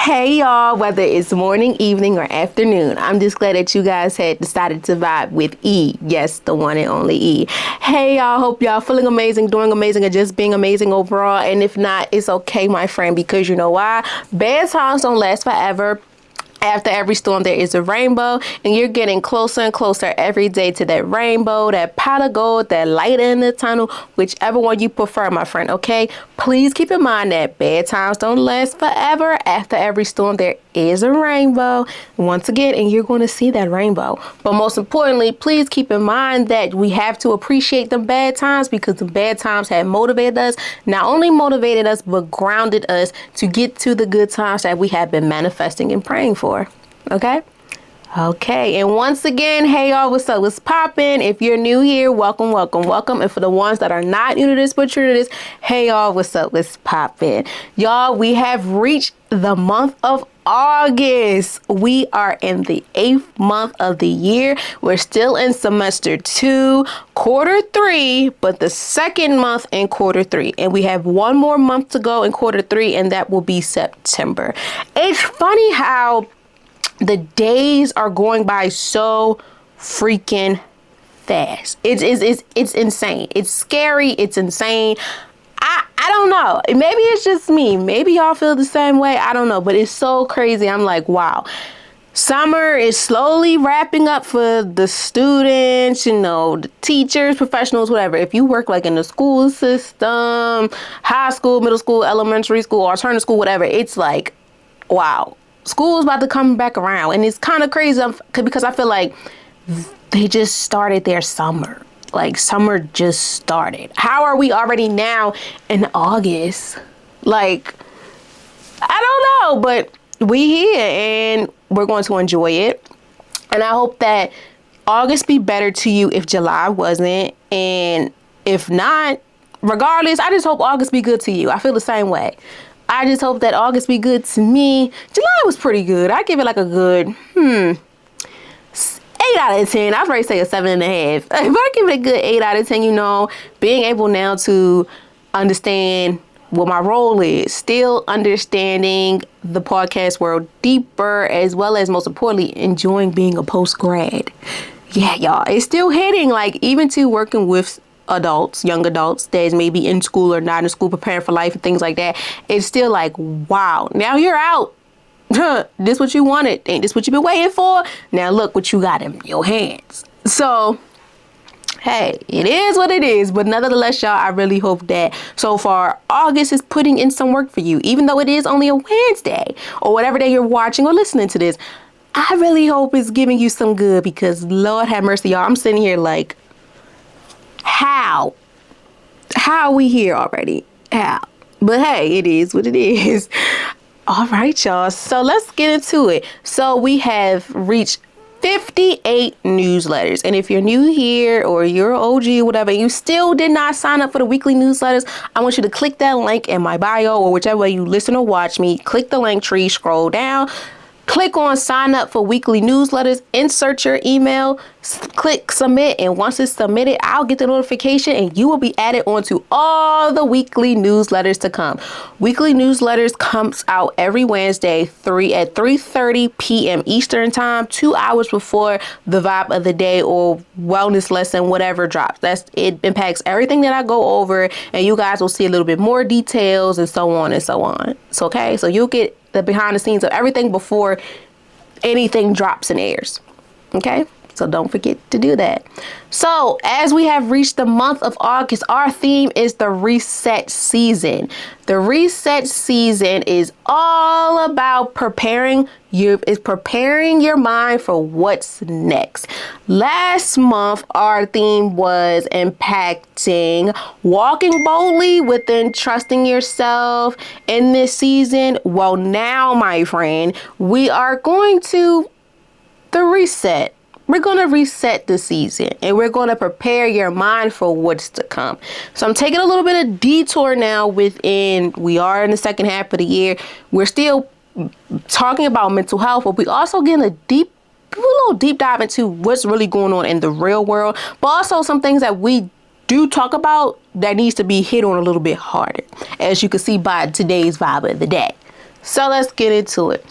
Hey y'all, whether it's morning, evening, or afternoon, I'm just glad that you guys had decided to vibe with E. Yes, the one and only E. Hey y'all, hope y'all feeling amazing, doing amazing, or just being amazing overall. And if not, it's okay, my friend, because you know why? Bad times don't last forever. After every storm, there is a rainbow, and you're getting closer and closer every day to that rainbow, that pot of gold, that light in the tunnel, whichever one you prefer, my friend, okay? Please keep in mind that bad times don't last forever. After every storm, there is a rainbow once again, and you're going to see that rainbow. But most importantly, please keep in mind that we have to appreciate the bad times, because the bad times have motivated us, not only motivated us, but grounded us to get to the good times that we have been manifesting and praying for. Okay, and once again, hey y'all, what's up? What's poppin'? If you're new here, welcome. And for the ones that are not new to this but true to this, hey y'all, what's up? What's poppin'? Y'all, we have reached the month of August. We are in the 8th month of the year. We're still in semester 2, quarter 3, but the second month in quarter 3. And we have one more month to go in quarter 3, and that will be September. It's funny how the days are going by so freaking fast. It's insane. It's scary. It's insane. I don't know. Maybe it's just me. Maybe y'all feel the same way. I don't know. But it's so crazy. I'm like, wow. Summer is slowly wrapping up for the students, the teachers, professionals, whatever. If you work like in the school system, high school, middle school, elementary school, alternative school, whatever, it's like, wow. School's about to come back around, and it's kind of crazy because I feel like they just started their summer. Like, summer just started. How are we already now in August? Like, I don't know, but we here, and we're going to enjoy it. And I hope that August be better to you if July wasn't, and if not, regardless, I just hope August be good to you. I feel the same way. I just hope that August be good to me. July was pretty good. I give it like a good, 8 out of 10. I'd probably say a 7.5. If I give it a good 8 out of 10, being able now to understand what my role is, still understanding the podcast world deeper, as well as most importantly, enjoying being a post-grad. Yeah, y'all, it's still hitting, like even to working with adults, young adults that may be in school or not in school, preparing for life and things like that. It's still like, wow, now you're out. This what you wanted. Ain't this what you've been waiting for? Now look what you got in your hands. So, hey, it is what it is. But nevertheless, y'all, I really hope that so far August is putting in some work for you, even though it is only a Wednesday or whatever day you're watching or listening to this. I really hope it's giving you some good, because Lord have mercy, y'all. I'm sitting here like, how are we here already? How? But hey, it is what it is. All right, y'all. So let's get into it. So we have reached 58 newsletters. And if you're new here or you're an OG or whatever, you still did not sign up for the weekly newsletters, I want you to click that link in my bio, or whichever way you listen or watch me. Click the link tree, scroll down. Click on sign up for weekly newsletters, insert your email, click submit, and once it's submitted, I'll get the notification and you will be added onto all the weekly newsletters to come. Weekly newsletters comes out every Wednesday at 3:30 p.m. Eastern time, 2 hours before the vibe of the day or wellness lesson, whatever drops. It impacts everything that I go over, and you guys will see a little bit more details and so on and so on. So, okay, so you'll get the behind the scenes of everything before anything drops and airs. Okay, so don't forget to do that. So as we have reached the month of August, our theme is the reset season. The reset season is all about preparing your mind for what's next. Last month, our theme was impacting walking boldly within trusting yourself in this season. Well, now, my friend, we are going to the reset. We're going to reset the season, and we're going to prepare your mind for what's to come. So I'm taking a little bit of detour now we are in the second half of the year. We're still talking about mental health, but we also getting a little deep dive into what's really going on in the real world, but also some things that we do talk about that needs to be hit on a little bit harder, as you can see by today's vibe of the day. So let's get into it.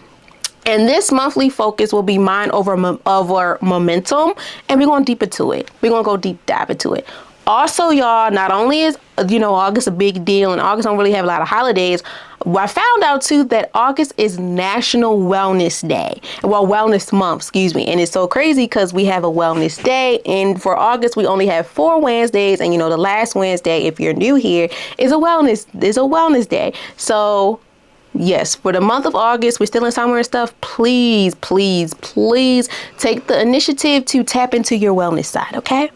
And this monthly focus will be mind over momentum, and we're going to deep into it. We're going to go deep dive into it. Also, y'all, not only is, August a big deal, and August don't really have a lot of holidays, I found out too that August is National Wellness Day. Well, Wellness Month, excuse me. And it's so crazy because we have a Wellness Day, and for August we only have 4 Wednesdays, and the last Wednesday, if you're new here, is a wellness day. So yes, for the month of August, we're still in summer and stuff. Please, please, please take the initiative to tap into your wellness side, okay?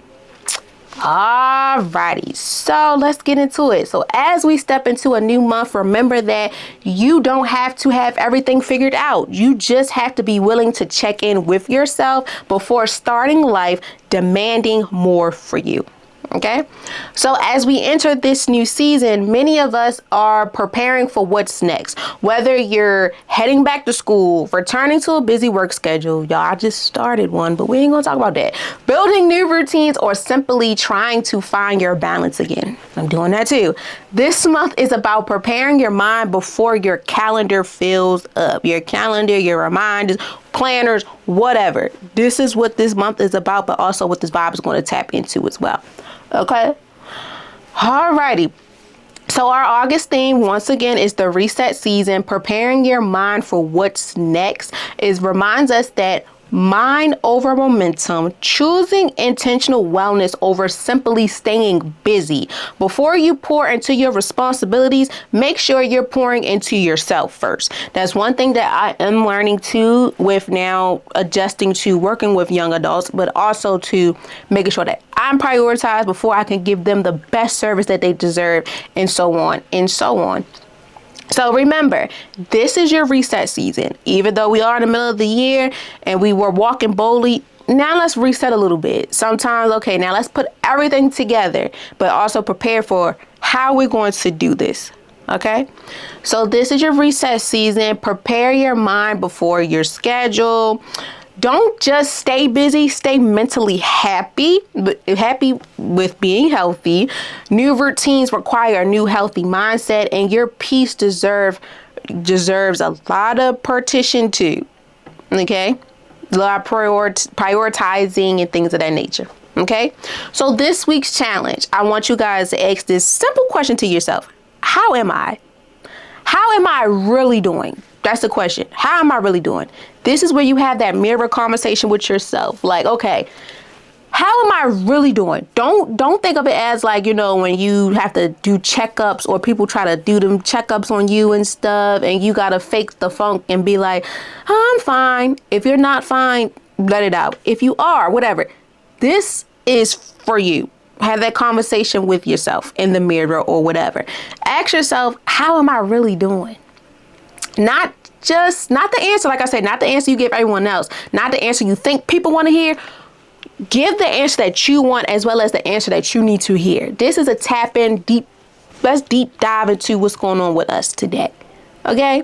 Alrighty, so let's get into it. So as we step into a new month, remember that you don't have to have everything figured out. You just have to be willing to check in with yourself before starting life demanding more for you. Okay, so as we enter this new season, many of us are preparing for what's next. Whether you're heading back to school, returning to a busy work schedule, y'all, I just started one, but we ain't gonna talk about that. Building new routines, or simply trying to find your balance again. I'm doing that too. This month is about preparing your mind before your calendar fills up. Your calendar, your reminders, planners, whatever. This is what this month is about, but also what this vibe is going to tap into as well. Okay. Alrighty. So our August theme, once again, is the reset season. Preparing your mind for what's next reminds us that mind over momentum, choosing intentional wellness over simply staying busy. Before you pour into your responsibilities, make sure you're pouring into yourself first. That's one thing that I am learning too, with now adjusting to working with young adults, but also to making sure that I'm prioritized before I can give them the best service that they deserve, and so on and so on. So remember, this is your reset season. Even though we are in the middle of the year and we were walking boldly, now let's reset a little bit. Sometimes, okay, now let's put everything together, but also prepare for how we're going to do this. Okay, so this is your reset season. Prepare your mind before your schedule. Don't just stay busy, stay mentally happy, but happy with being healthy. New routines require a new healthy mindset, and your peace deserves a lot of partition too. Okay? A lot of prioritizing and things of that nature. Okay? So this week's challenge, I want you guys to ask this simple question to yourself. How am I? How am I really doing? That's the question. How am I really doing? This is where you have that mirror conversation with yourself. Like, okay, how am I really doing? Don't think of it as like, when you have to do checkups, or people try to do them checkups on you and stuff, and you got to fake the funk and be like, oh, I'm fine. If you're not fine, let it out. If you are, whatever. This is for you. Have that conversation with yourself in the mirror or whatever. Ask yourself, how am I really doing? Not the answer, like I said, not the answer you give everyone else, not the answer you think people want to hear. Give the answer that you want, as well as the answer that you need to hear. This is a tap in deep. Let's deep dive into what's going on with us today. Okay.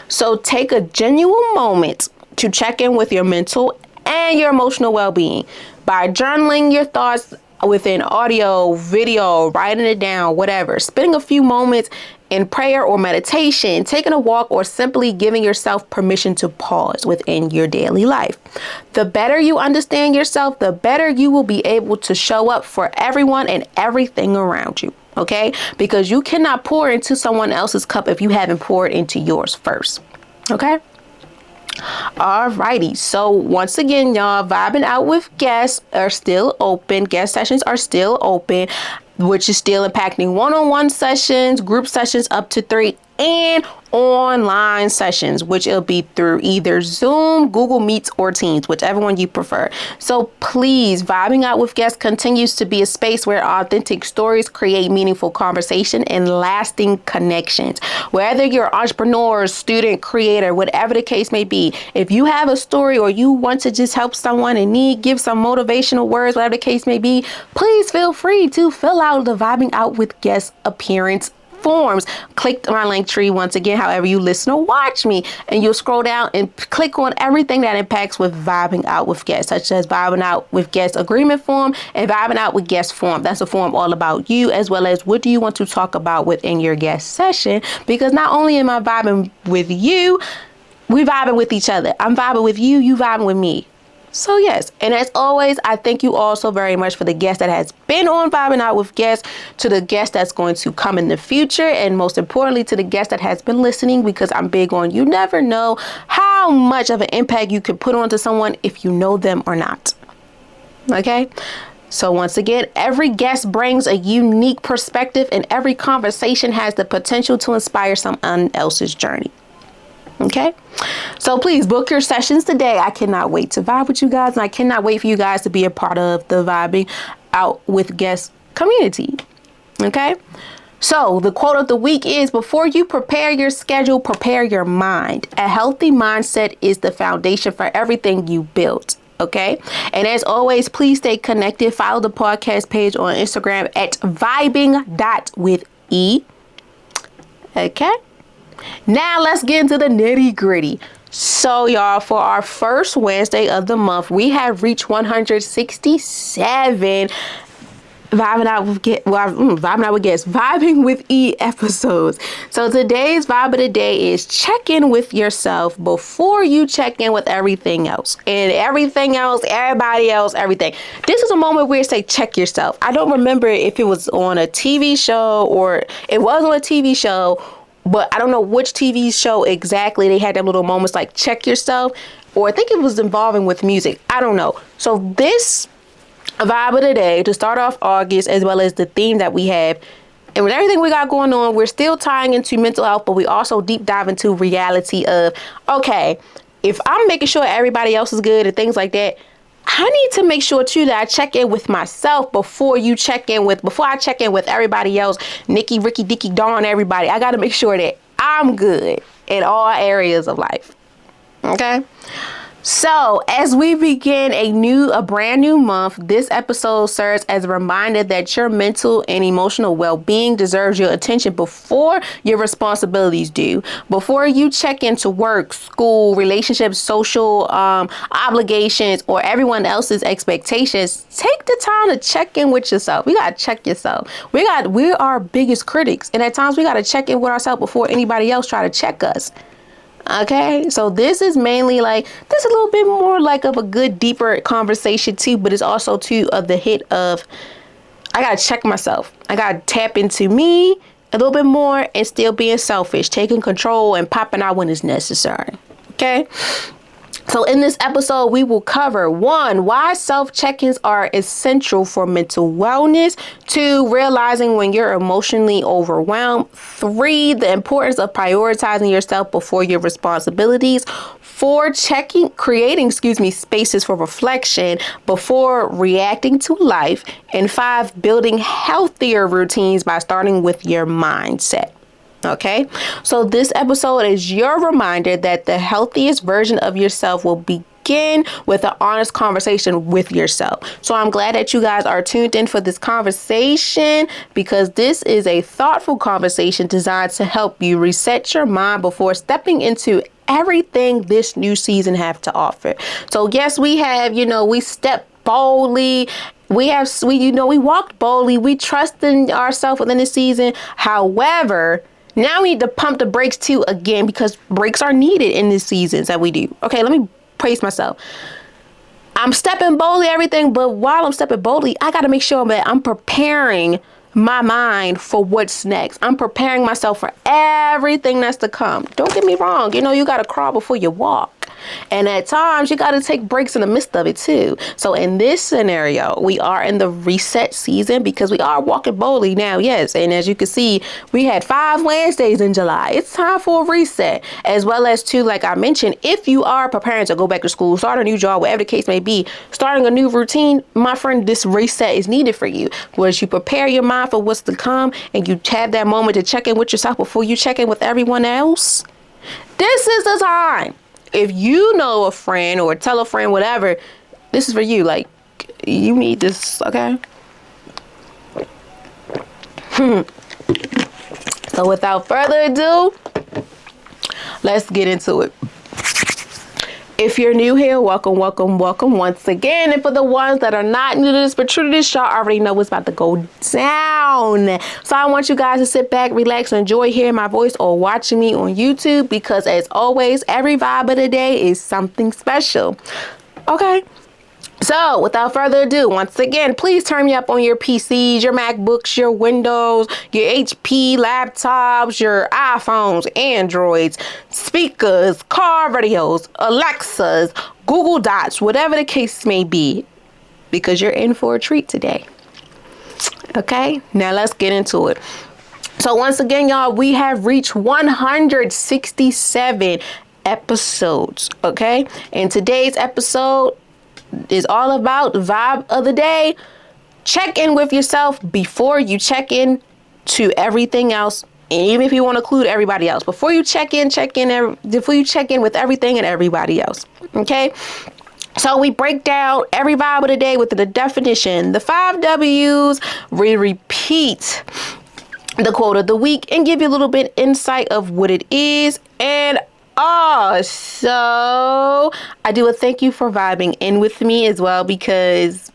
So take a genuine moment to check in with your mental and your emotional well-being by journaling your thoughts within audio, video, writing it down, whatever. Spending a few moments in prayer or meditation, taking a walk, or simply giving yourself permission to pause within your daily life. The better you understand yourself, the better you will be able to show up for everyone and everything around you. Okay? Because you cannot pour into someone else's cup if you haven't poured into yours first. Okay? Alrighty, so once again, y'all, vibing out with guests are still open. Guest sessions are still open, which is still impacting one-on-one sessions, group sessions up to 3, and online sessions, which it'll be through either Zoom, Google Meets, or Teams, whichever one you prefer. So please, vibing out with guests continues to be a space where authentic stories create meaningful conversation and lasting connections. Whether you're an entrepreneur, student, creator, whatever the case may be, if you have a story or you want to just help someone and give some motivational words, whatever the case may be, please feel free to fill out the Vibing Out with Guests appearance forms. Click my link tree once again, however you listen or watch me, and you'll scroll down and click on everything that impacts with vibing out with guests, such as vibing out with guest agreement form and vibing out with guest form. That's a form all about you, as well as what do you want to talk about within your guest session, because not only am I vibing with you, we vibing with each other. I'm vibing with you, you vibing with me. So yes, and as always, I thank you all so very much for the guest that has been on Vibing Out with Guests, to the guest that's going to come in the future, and most importantly to the guest that has been listening, because I'm big on you never know how much of an impact you can put onto someone if you know them or not. Okay? So once again, every guest brings a unique perspective, and every conversation has the potential to inspire someone else's journey. Okay, so please book your sessions today. I cannot wait to vibe with you guys, and I cannot wait for you guys to be a part of the Vibing Out with Guests community. Okay, so the quote of the week is: before you prepare your schedule, prepare your mind. A healthy mindset is the foundation for everything you build. Okay, and as always, please stay connected. Follow the podcast page on Instagram at vibing.with.e. Okay. Now let's get into the nitty gritty. So y'all, for our first Wednesday of the month, we have reached 167 Vibing with E episodes. So today's vibe of the day is check in with yourself before you check in with everything else. And everything else, everybody else, everything. This is a moment where you say check yourself. I don't remember if it was on a TV show or it was on a TV show, but I don't know which TV show exactly. They had them little moments like check yourself, or I think it was involving with music. I don't know. So this vibe of the day to start off August, as well as the theme that we have, and with everything we got going on, we're still tying into mental health, but we also deep dive into reality of, okay, if I'm making sure everybody else is good and things like that, I need to make sure too that I check in with myself before I check in with everybody else. Nikki, Ricky, Dicky, Dawn, everybody. I got to make sure that I'm good in all areas of life. Okay. So as we begin a brand new month, this episode serves as a reminder that your mental and emotional well-being deserves your attention before your responsibilities do. Before you check into work, school, relationships, social obligations, or everyone else's expectations, take the time to check in with yourself. We gotta check yourself. We're our biggest critics, and at times we gotta check in with ourselves before anybody else try to check us. Okay, so this is mainly like, this is a little bit more like of a good, deeper conversation too, but it's also too of the hit of, I gotta check myself. I gotta tap into me a little bit more and still being selfish, taking control and popping out when it's necessary. Okay. So in this episode, we will cover 1, why self-check-ins are essential for mental wellness. 2, realizing when you're emotionally overwhelmed. 3, the importance of prioritizing yourself before your responsibilities. 4, creating spaces for reflection before reacting to life. And 5, building healthier routines by starting with your mindset. Okay, so this episode is your reminder that the healthiest version of yourself will begin with an honest conversation with yourself. So I'm glad that you guys are tuned in for this conversation, because this is a thoughtful conversation designed to help you reset your mind before stepping into everything this new season have to offer. So yes, we have, we step boldly. We walked boldly. We trust in ourselves within the season. However, now we need to pump the brakes too again, because brakes are needed in these seasons that we do. Okay, let me praise myself. I'm stepping boldly, everything, but while I'm stepping boldly, I got to make sure that I'm preparing my mind for what's next. I'm preparing myself for everything that's to come. Don't get me wrong. You got to crawl before you walk. And at times you got to take breaks in the midst of it too. So in this scenario, we are in the reset season because we are walking boldly now. Yes. And as you can see, we had 5 Wednesdays in July. It's time for a reset, as well as too, like I mentioned, if you are preparing to go back to school, start a new job, whatever the case may be, starting a new routine, my friend, this reset is needed for you. Whereas you prepare your mind for what's to come and you have that moment to check in with yourself before you check in with everyone else. This is the time. If you know a friend or tell a friend, whatever, this is for you. Like, you need this, okay? So without further ado, let's get into it. If you're new here, welcome once again. And for the ones that are not new to this but true to this, y'all already know what's about to go down. So I want you guys to sit back, relax, and enjoy hearing my voice or watching me on YouTube, because as always, every vibe of the day is something special. Okay? So, without further ado, once again, please turn me up on your PCs, your MacBooks, your Windows, your HP laptops, your iPhones, Androids, speakers, car radios, Alexas, Google Dots, whatever the case may be, because you're in for a treat today. Okay, now let's get into it. So, once again, y'all, we have reached 167 episodes. Okay, and today's episode is all about the vibe of the day. Check in with yourself before you check in to everything else. And even if you want to include everybody else, before you check in with everything and everybody else. Okay. So we break down every vibe of the day with the definition, the 5 W's. We repeat the quote of the week and give you a little bit insight of what it is. And so I do a thank you for vibing in with me as well, because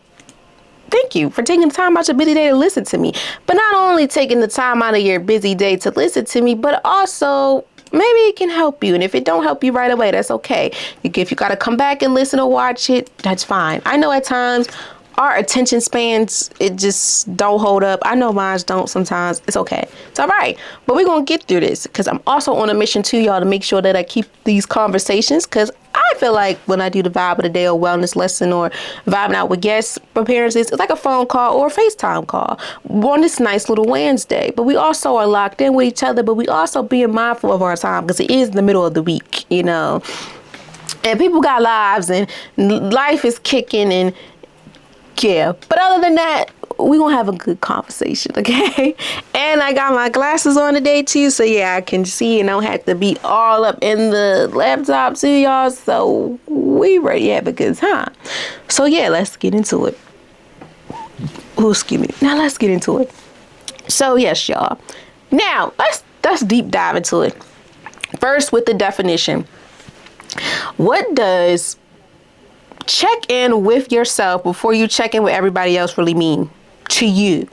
thank you for taking the time out your busy day to listen to me. But not only taking the time out of your busy day to listen to me, but also maybe it can help you. And if it don't help you right away, that's okay. If you got to come back and listen or watch it, that's fine. I know at times our attention spans, it just don't hold up. I know mine don't sometimes. It's okay. It's all right. But we're going to get through this, because I'm also on a mission too, y'all, to make sure that I keep these conversations, because I feel like when I do the vibe of the day or wellness lesson or vibing out with guest appearances, it's like a phone call or a FaceTime call on this nice little Wednesday. But we also are locked in with each other, but we also being mindful of our time, because it is the middle of the week, you know, and people got lives and life is kicking and yeah, but other than that, we're going to have a good conversation, okay? And I got my glasses on today, too, so yeah, I can see and I don't have to be all up in the laptop, too, y'all, so we ready to have a good time. So yeah, let's get into it. Oh, excuse me. Now let's get into it. So yes, y'all. Now, let's deep dive into it. First, with the definition. What does check in with yourself before you check in with everybody else really mean to you?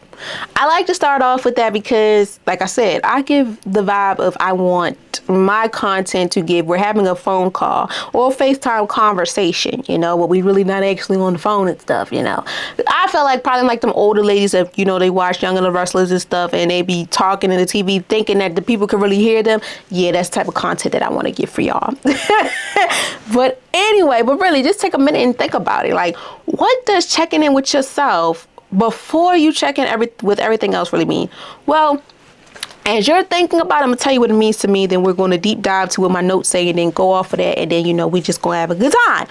I like to start off with that because, like I said, I give the vibe of I want my content to give. We're having a phone call or a FaceTime conversation, you know, but we really not actually on the phone and stuff, you know. I feel like probably like them older ladies that, you know, they watch Young and the Restless and stuff, and they be talking in the TV thinking that the people can really hear them. Yeah, that's the type of content that I want to give for y'all. But anyway, but really just take a minute and think about it. Like, what does checking in with yourself before you check in with everything else really mean? Well, as you're thinking about it, I'm going to tell you what it means to me. Then we're going to deep dive to what my notes say and then go off of that. And then, you know, we just going to have a good time.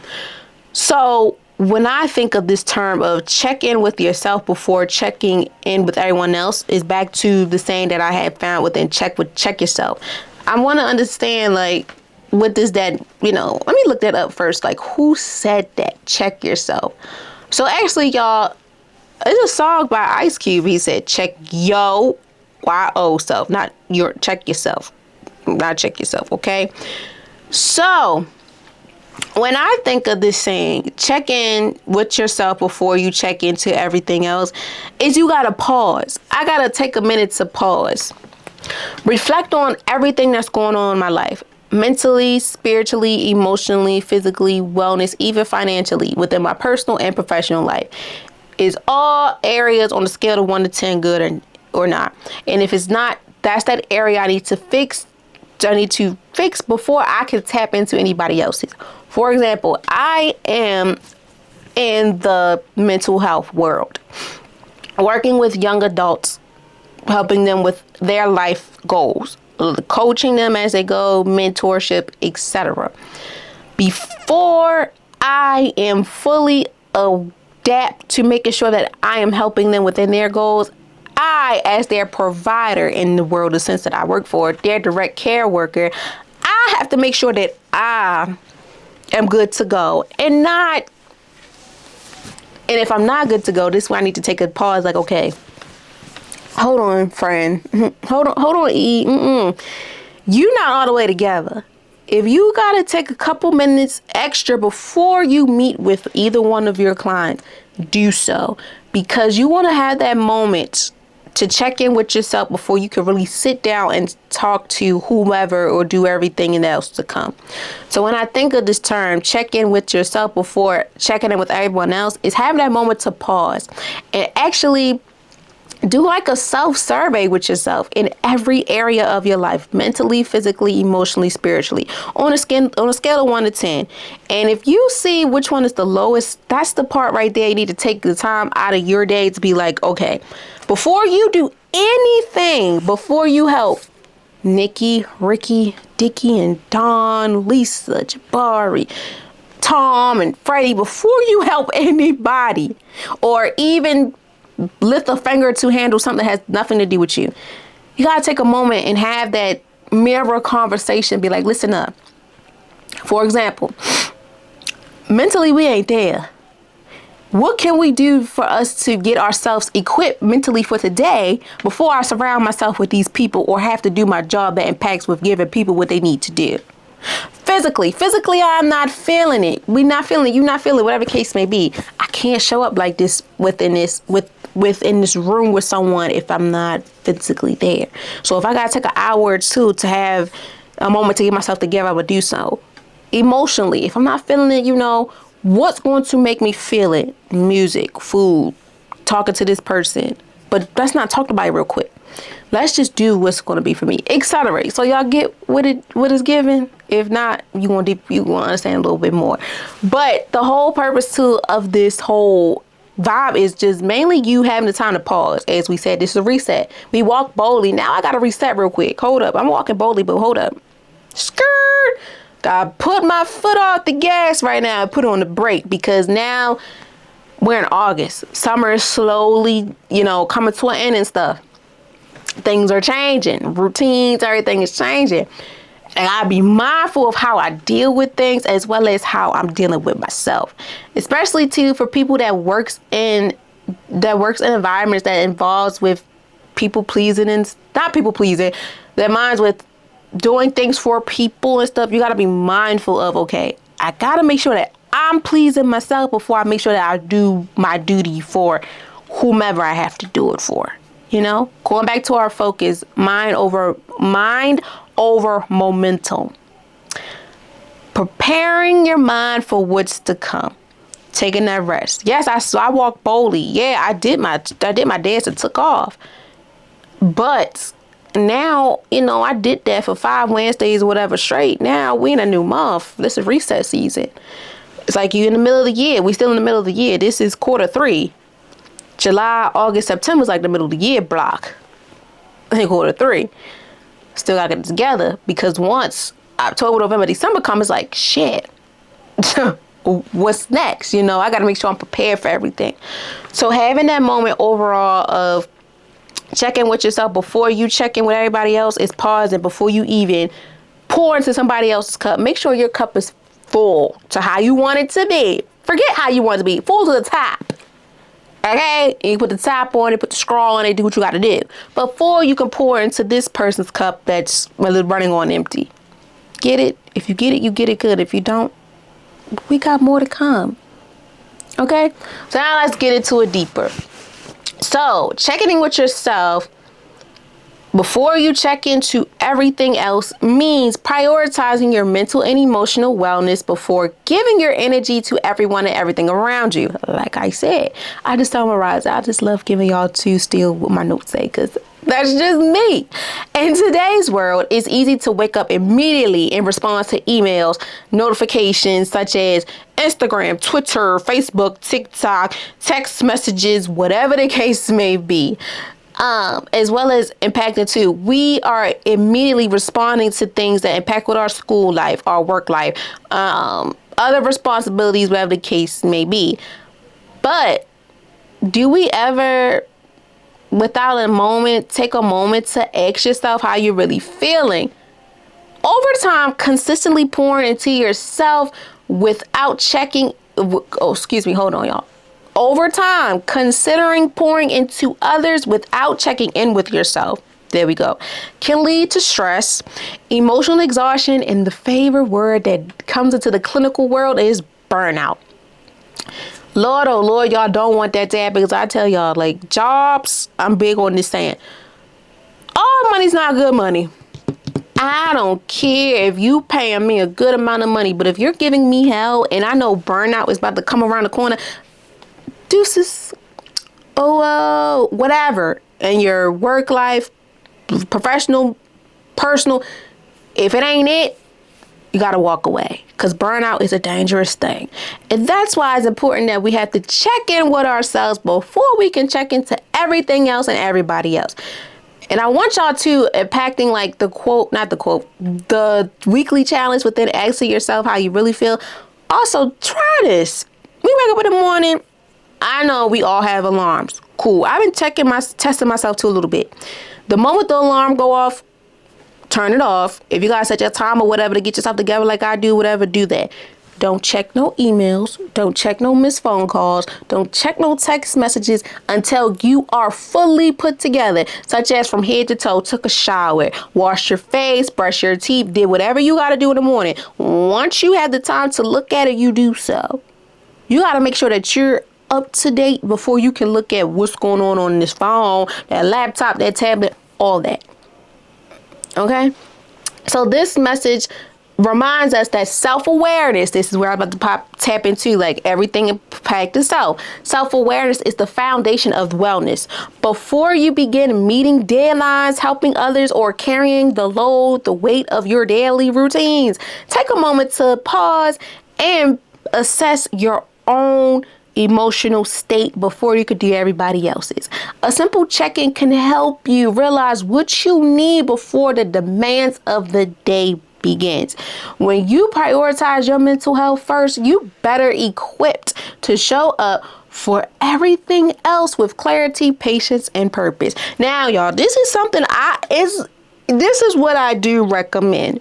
So when I think of this term of check in with yourself before checking in with everyone else, is back to the saying that I had found within check yourself. I want to understand, like, what does that, you know, let me look that up first. Like, who said that? Check yourself. So actually, y'all, it's a song by Ice Cube. He said, check yo self, not your, check yourself, not check yourself. Okay. So when I think of this saying, check in with yourself before you check into everything else, is you got to pause. I got to take a minute to pause, reflect on everything that's going on in my life. Mentally, spiritually, emotionally, physically, wellness, even financially, within my personal and professional life. Is all areas on the scale of 1 to 10 good or not? And if it's not, that's that area I need to fix. I need to fix before I can tap into anybody else's. For example, I am in the mental health world, working with young adults, helping them with their life goals, coaching them as they go, mentorship, etc. Before I am fully adapt to making sure that I am helping them within their goals, I, as their provider in the world, the sense that I work for, their direct care worker, I have to make sure that I am good to go and if I'm not good to go, this is where I need to take a pause. Like, okay, Hold on, friend. Hold on, E. You not all the way together. If you gotta take a couple minutes extra before you meet with either one of your clients, do so, because you want to have that moment to check in with yourself before you can really sit down and talk to whomever or do everything else to come. So when I think of this term, check in with yourself before checking in with everyone else, is having that moment to pause and actually do like a self-survey with yourself in every area of your life, mentally, physically, emotionally, spiritually, on a scale of 1 to 10. And if you see which one is the lowest, that's the part right there you need to take the time out of your day to be like, okay, before you do anything, before you help Nikki, Ricky, Dickie, and Don, Lisa, Jabari, Tom, and Freddie, before you help anybody or even lift a finger to handle something that has nothing to do with you, you gotta take a moment and have that mirror conversation. Be like, listen up. For example, mentally we ain't there. What can we do for us to get ourselves equipped mentally for today before I surround myself with these people or have to do my job that impacts with giving people what they need to do? Physically, I'm not feeling it. We not feeling it. You not feeling it, whatever the case may be. I can't show up like this within this room with someone if I'm not physically there. So if I gotta take an hour or two to have a moment to get myself together, I would do so. Emotionally, if I'm not feeling it, what's going to make me feel it? Music, food, talking to this person. But let's not talk about it real quick. Let's just do what's going to be for me. Accelerate. So y'all get what is given. If not, you want to understand a little bit more. But the whole purpose too of this whole vibe is just mainly you having the time to pause. As we said, this is a reset. We walk boldly. Now I got to reset real quick. Hold up. I'm walking boldly, but hold up. Skirt. I put my foot off the gas right now and put on the brake, because now we're in August. Summer is slowly, coming to an end and stuff. Things are changing. Routines, everything is changing. And I be mindful of how I deal with things as well as how I'm dealing with myself. Especially too for people that works in environments that involves with people pleasing and not people pleasing, that minds with doing things for people and stuff. You got to be mindful of, okay, I got to make sure that I'm pleasing myself before I make sure that I do my duty for whomever I have to do it for. Going back to our focus, mind over momentum. Preparing your mind for what's to come. Taking that rest. Yes, I walked boldly. Yeah, I did my dance and took off. But now, I did that for 5 Wednesdays or whatever straight. Now we in a new month. This is reset season. It's like you in the middle of the year. We still in the middle of the year. This is Q3. July, August, September is like the middle of the year block. I think Q3. Still gotta get it together, because once October, November, December comes, it's like, shit. What's next? I gotta make sure I'm prepared for everything. So having that moment overall of check in with yourself before you check in with everybody else is pausing before you even pour into somebody else's cup. Make sure your cup is full to how you want it to be. Forget how you want it to be. Full to the top. Okay? And you put the top on it, put the straw on it, do what you got to do. Before you can pour into this person's cup that's running on empty. Get it? If you get it, you get it good. If you don't, we got more to come. Okay? So now let's get into it deeper. So, checking in with yourself before you check into everything else means prioritizing your mental and emotional wellness before giving your energy to everyone and everything around you. Like I said, I just summarize. I just love giving y'all to steal what my notes say, because that's just me. In today's world, it's easy to wake up immediately in response to emails, notifications such as Instagram, Twitter, Facebook, TikTok, text messages, whatever the case may be. As well as impacting too. We are immediately responding to things that impact with our school life, our work life, other responsibilities, whatever the case may be. But do we ever, without take a moment to ask yourself how you're really feeling? Over time, consistently pouring into yourself without checking. Oh, excuse me. Hold on, y'all. Over time, considering pouring into others without checking in with yourself, there we go, can lead to stress, emotional exhaustion, and the favorite word that comes into the clinical world is burnout. Lord, oh Lord, y'all don't want that to happen, because I tell y'all, like, jobs, I'm big on this saying, all money's not good money. I don't care if you paying me a good amount of money, but if you're giving me hell and I know burnout is about to come around the corner, deuces, whatever, in your work life, professional, personal, if it ain't it, you got to walk away, because burnout is a dangerous thing. And that's why it's important that we have to check in with ourselves before we can check into everything else and everybody else. And I want y'all to, impacting like the weekly challenge within asking yourself how you really feel. Also, try this. We wake up in the morning. I know we all have alarms. Cool. I've been testing myself too a little bit. The moment the alarm go off, turn it off. If you guys set your time or whatever to get yourself together like I do, whatever, do that. Don't check no emails. Don't check no missed phone calls. Don't check no text messages until you are fully put together, such as from head to toe, took a shower, washed your face, brushed your teeth, did whatever you got to do in the morning. Once you have the time to look at it, you do so. You got to make sure that you're up to date before you can look at what's going on this phone, that laptop, that tablet, all that. Okay? So this message reminds us that self-awareness, this is where I'm about to tap into, like, everything impact the self. Self-awareness is the foundation of wellness. Before you begin meeting deadlines, helping others, or carrying the load, the weight of your daily routines, take a moment to pause and assess your own emotional state before you could do everybody else's. A simple check-in can help you realize what you need before the demands of the day begins. When you prioritize your mental health first, you better equipped to show up for everything else with clarity, patience, and purpose. Now, y'all, this is something this is what I do recommend.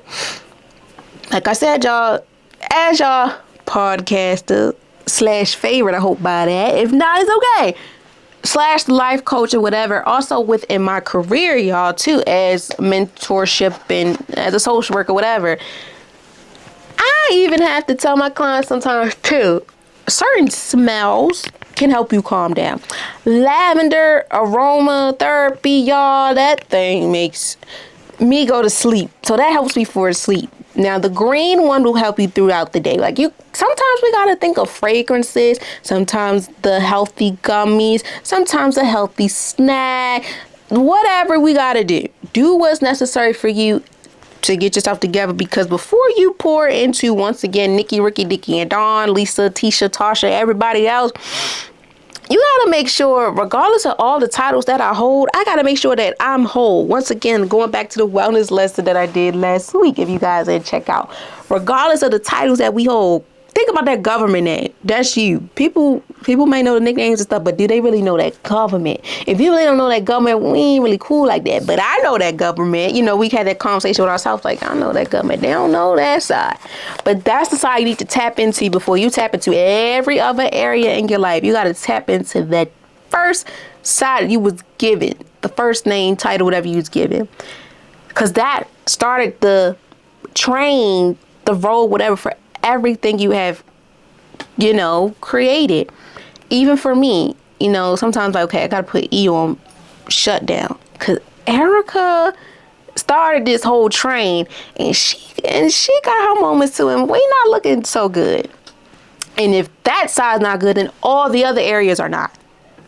Like I said, y'all, as y'all podcaster / favorite, I hope by that. If not, it's okay. / life coach or whatever. Also within my career, y'all, too, as mentorship and as a social worker, whatever. I even have to tell my clients sometimes too, certain smells can help you calm down. Lavender aroma therapy, y'all, that thing makes me go to sleep. So that helps me for sleep. Now, the green one will help you throughout the day. Like, sometimes we got to think of fragrances, sometimes the healthy gummies, sometimes a healthy snack, whatever we got to do. Do what's necessary for you to get yourself together, because before you pour into, once again, Nikki, Ricky, Dicky, and Dawn, Lisa, Tisha, Tasha, everybody else, you got to make sure, regardless of all the titles that I hold, I got to make sure that I'm whole. Once again, going back to the wellness lesson that I did last week, if you guys didn't check out. Regardless of the titles that we hold, think about that government name. That's you. People may know the nicknames and stuff, but do they really know that government? If you really don't know that government, we ain't really cool like that. But I know that government. You know, we had that conversation with ourselves, like, I know that government. They don't know that side. But that's the side you need to tap into before you tap into every other area in your life. You got to tap into that first side you was given, the first name, title, whatever you was given. Because that started the train, the road, whatever, for everything you have, created. Even for me, sometimes like, okay, I gotta put E on shutdown, because Erica started this whole train, and she got her moments too, and we not looking so good. And if that side's not good, then all the other areas are not.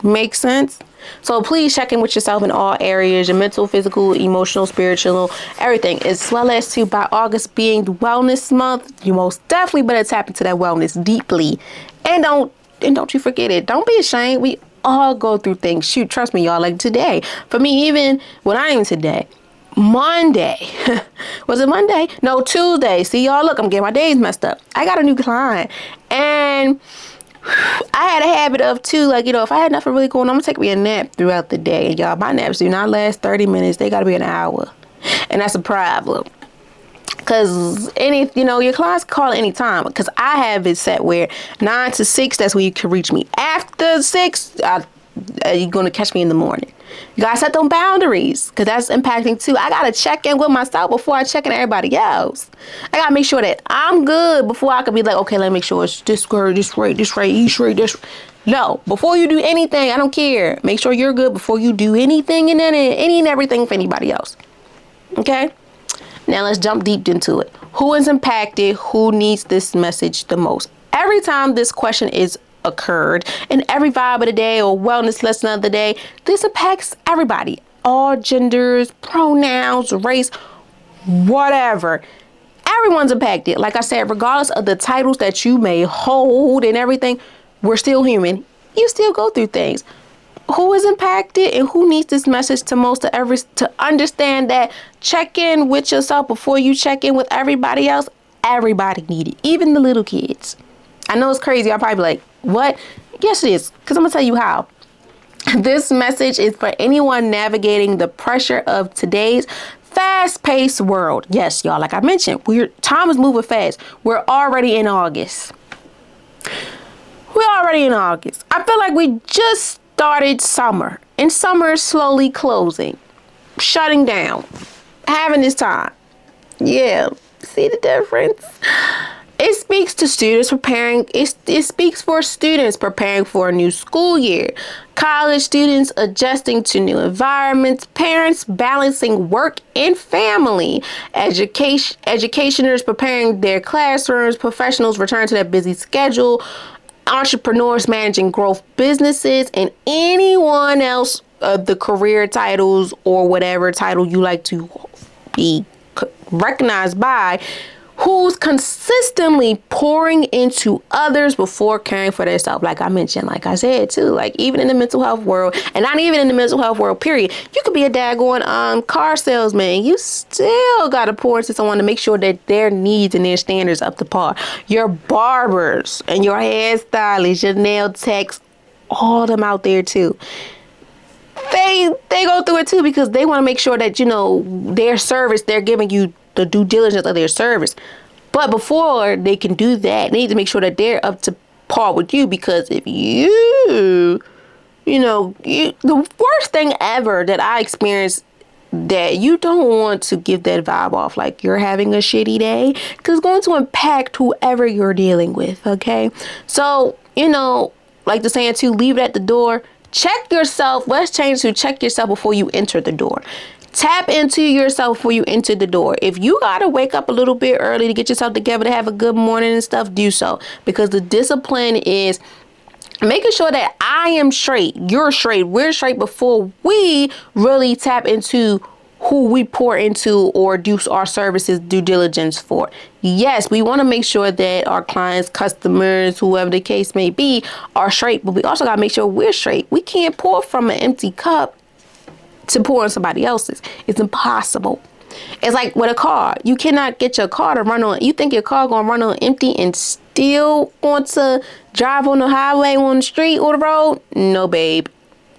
Make sense? So please check in with yourself in all areas, your mental, physical, emotional, spiritual, everything. As well as to, by August being Wellness Month, you most definitely better tap into that wellness deeply. And don't you forget it. Don't be ashamed. We all go through things. Shoot, trust me, y'all. Like today, for me, today, Monday. Was it Monday? No, Tuesday. See, y'all, look, I'm getting my days messed up. I got a new client, and I had a habit of too, like, if I had nothing really going on, I'm gonna take me a nap throughout the day. And y'all, my naps do not last 30 minutes. They gotta be an hour. And that's a problem. Because your clients call at any time. Because I have it set where 9 to 6, that's when you can reach me. After 6, you're going to catch me in the morning. You got to set them boundaries, because that's impacting too. I got to check in with myself before I check in everybody else. I got to make sure that I'm good before I can be like, okay, let me make sure it's this word, this right, each right, this. No, before you do anything, I don't care. Make sure you're good before you do anything and any and everything for anybody else. Okay? Now let's jump deep into it. Who is impacted? Who needs this message the most? Every time this question is occurred in every vibe of the day or wellness lesson of the day, this impacts everybody. All genders, pronouns, race, whatever. Everyone's impacted. Like I said, regardless of the titles that you may hold and everything, we're still human. You still go through things. Who is impacted and who needs this message to most to understand that check in with yourself before you check in with everybody else? Everybody need it, even the little kids. I know it's crazy. I'm probably like, what? Yes, it is. Because I'm going to tell you how. This message is for anyone navigating the pressure of today's fast-paced world. Yes, y'all, like I mentioned, time is moving fast. We're already in August. I feel like we just started summer, and summer is slowly closing, shutting down, having this time. Yeah, see the difference? It speaks to students preparing. It speaks for students preparing for a new school year, college students adjusting to new environments, parents balancing work and family, educationers preparing their classrooms, professionals returning to their busy schedule, entrepreneurs managing growth businesses, and anyone else of the career titles or whatever title you like to be recognized by, who's consistently pouring into others before caring for themselves. Like I mentioned, like I said too, like even in the mental health world, and not even in the mental health world, period, you could be a daggone car salesman. You still got to pour into someone to make sure that their needs and their standards up to par. Your barbers and your hairstylists, your nail techs, all them out there too. They go through it too, because they want to make sure that, their service, they're giving you the due diligence of their service. But before they can do that, they need to make sure that they're up to par with you, because if the worst thing ever that I experienced, that you don't want to give that vibe off like you're having a shitty day, because it's going to impact whoever you're dealing with. Okay. So, like the saying too, leave it at the door. Check yourself. Let's change to check yourself before you enter the door. Tap into yourself before you enter the door. If you got to wake up a little bit early to get yourself together to have a good morning and stuff, do so. Because the discipline is making sure that I am straight, you're straight, we're straight before we really tap into who we pour into or do our services due diligence for. Yes, we want to make sure that our clients, customers, whoever the case may be, are straight, but we also got to make sure we're straight. We can't pour from an empty cup to pour on somebody else's. It's impossible. It's like with a car. You cannot get your car to run on. You think your car gonna run on empty and still want to drive on the highway, on the street or the road? No, babe.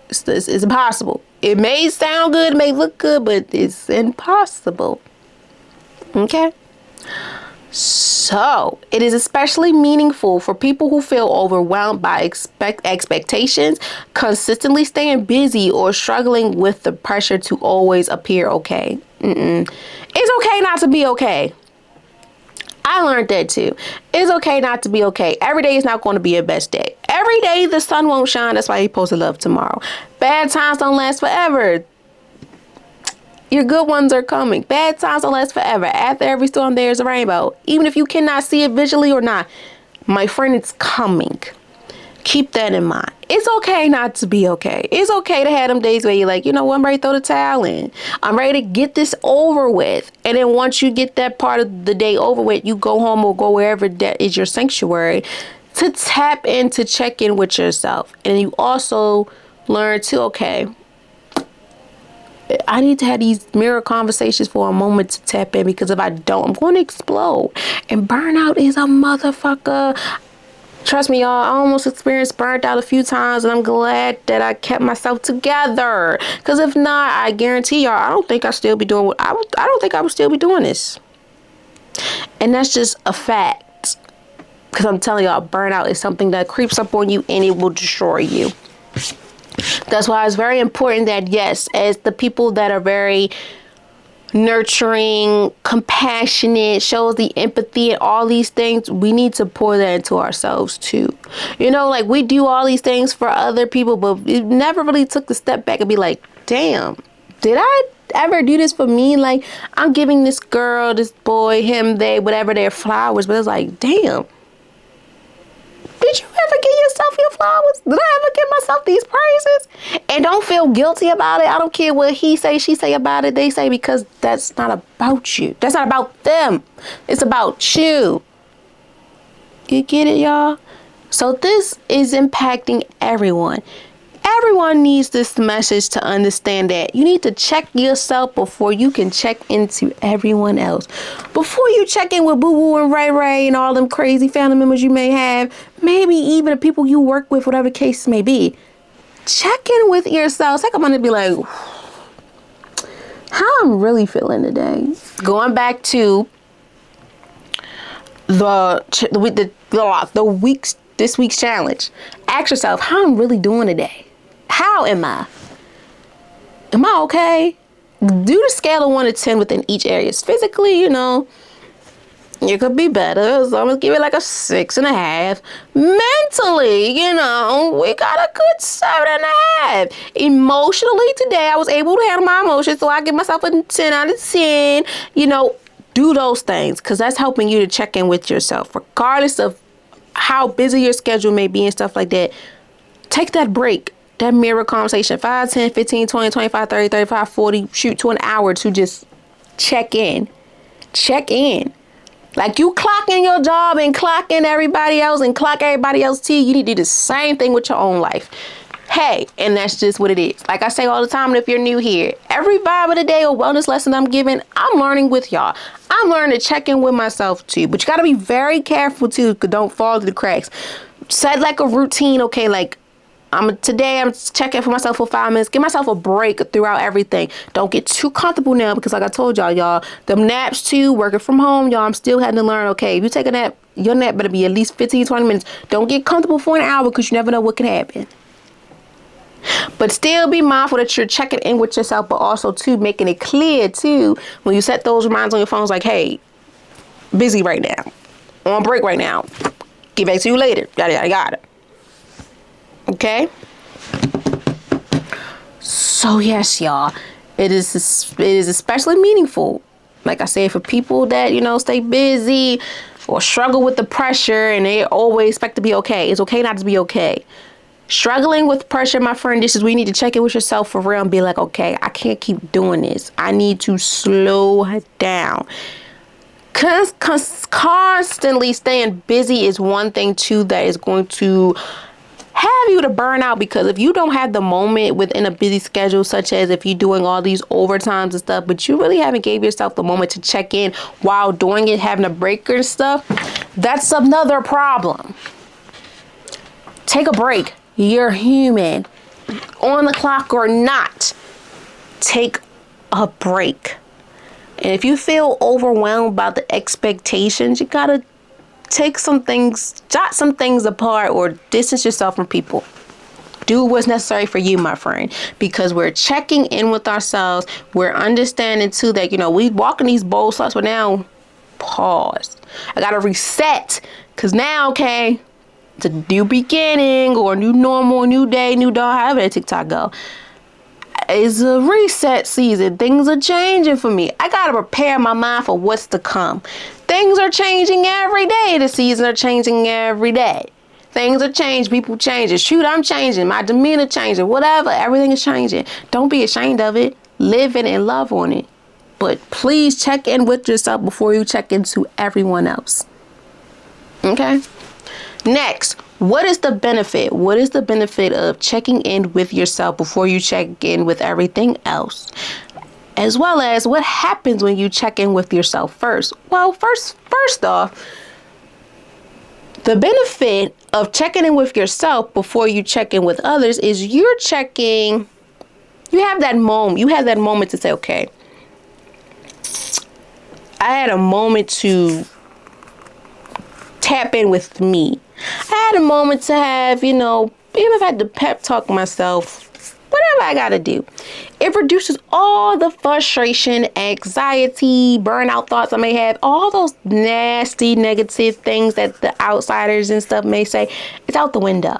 It's impossible. It may sound good, it may look good, but it's impossible. Okay? So, it is especially meaningful for people who feel overwhelmed by expectations, consistently staying busy, or struggling with the pressure to always appear okay. It's okay not to be okay. I learned that too. It's okay not to be okay. Every day is not going to be your best day. Every day the sun won't shine. That's why you're supposed to love tomorrow. Bad times don't last forever. Your good ones are coming. Bad times don't last forever. After every storm, there's a rainbow. Even if you cannot see it visually or not, my friend, it's coming. Keep that in mind. It's okay not to be okay. It's okay to have them days where you're like, you know what, I'm ready to throw the towel in. I'm ready to get this over with. And then once you get that part of the day over with, you go home or go wherever that is your sanctuary to tap in, to check in with yourself. And you also learn to, okay, I need to have these mirror conversations for a moment to tap in, because if I don't, I'm going to explode. And burnout is a motherfucker. Trust me, y'all, I almost experienced burnt out a few times, and I'm glad that I kept myself together. Because if not, I guarantee y'all, I don't think I still be doing I don't think I would still be doing this. And that's just a fact. Because I'm telling y'all, burnout is something that creeps up on you and it will destroy you. That's why it's very important that, yes, as the people that are very nurturing, compassionate, shows the empathy and all these things, we need to pour that into ourselves too. You know, like we do all these things for other people, but we never really took the step back and be like, damn, did I ever do this for me? Like, I'm giving this girl, this boy, him, they, whatever, their flowers, but it's like, damn, did you ever give yourself your flowers? Did I ever give myself these praises? And don't feel guilty about it. I don't care what he say, she say about it, they say, because that's not about you. That's not about them. It's about you. You get it, y'all? So this is impacting everyone. Everyone needs this message to understand that you need to check yourself before you can check into everyone else. Before you check in with Boo Boo and Ray Ray and all them crazy family members you may have, maybe even the people you work with, whatever the case may be, check in with yourself. Take a moment to be like, how I'm really feeling today. Going back to this week's challenge. Ask yourself, how I'm really doing today. How am I? Am I okay? Do the scale of 1 to 10 within each area. Physically, you know, you could be better. So I'm going to give it like a 6.5. Mentally, you know, we got a good 7.5. Emotionally, today I was able to handle my emotions. So I give myself a 10 out of 10. You know, do those things because that's helping you to check in with yourself. Regardless of how busy your schedule may be and stuff like that, take that break. That mirror conversation, 5, 10, 15, 20, 25, 30, 35, 40, shoot to an hour to just check in. Check in. Like you clock in your job and clock in everybody else and clock everybody else too. You need to do the same thing with your own life. Hey, and that's just what it is. Like I say all the time, and if you're new here, every vibe of the day or wellness lesson I'm giving, I'm learning with y'all. I'm learning to check in with myself too. But you got to be very careful too, because don't fall through the cracks. Set like a routine, okay, like today I'm checking for myself for 5 minutes. Give myself a break throughout everything. Don't get too comfortable now because like I told y'all, them naps too, working from home, y'all, I'm still having to learn, okay, if you take a nap, your nap better be at least 15, 20 minutes. Don't get comfortable for an hour because you never know what can happen. But still be mindful that you're checking in with yourself, but also too making it clear too when you set those reminders on your phones like, hey, busy right now, on break right now, get back to you later, yada yada yada. Okay? So yes, y'all, it is especially meaningful, like I said, for people that, you know, stay busy or struggle with the pressure and they always expect to be okay. It's okay not to be okay. Struggling with pressure, my friend, this is where you need to check in with yourself for real and be like, okay, I can't keep doing this. I need to slow down. Constantly staying busy is one thing too that is going to have you to burn out, because if you don't have the moment within a busy schedule, such as if you're doing all these overtimes and stuff, but you really haven't gave yourself the moment to check in while doing it, having a break and stuff, that's another problem. Take a break. You're human. On the clock or not, take a break. And if you feel overwhelmed by the expectations, you gotta take some things, jot some things apart or distance yourself from people. Do what's necessary for you, my friend, because we're checking in with ourselves. We're understanding too that, you know, we walk in these bold slots, but now pause. I gotta reset because now, okay, it's a new beginning or a new normal, new day, new dawn, however that TikTok go. It's a reset season. Things are changing for me. I gotta prepare my mind for what's to come. Things are changing every day. The seasons are changing every day. Things are changing. People changing. Shoot, I'm changing. My demeanor changing. Whatever. Everything is changing. Don't be ashamed of it. Live in it and love on it. But please check in with yourself before you check into everyone else. Okay? Next, what is the benefit? What is the benefit of checking in with yourself before you check in with everything else? As well as what happens when you check in with yourself first? Well, first off, the benefit of checking in with yourself before you check in with others is you have that moment to say, okay, I had a moment to tap in with me. I had a moment to have, even if I had to pep talk myself, whatever I gotta do. It reduces all the frustration, anxiety, burnout thoughts I may have, all those nasty, negative things that the outsiders and stuff may say. It's out the window.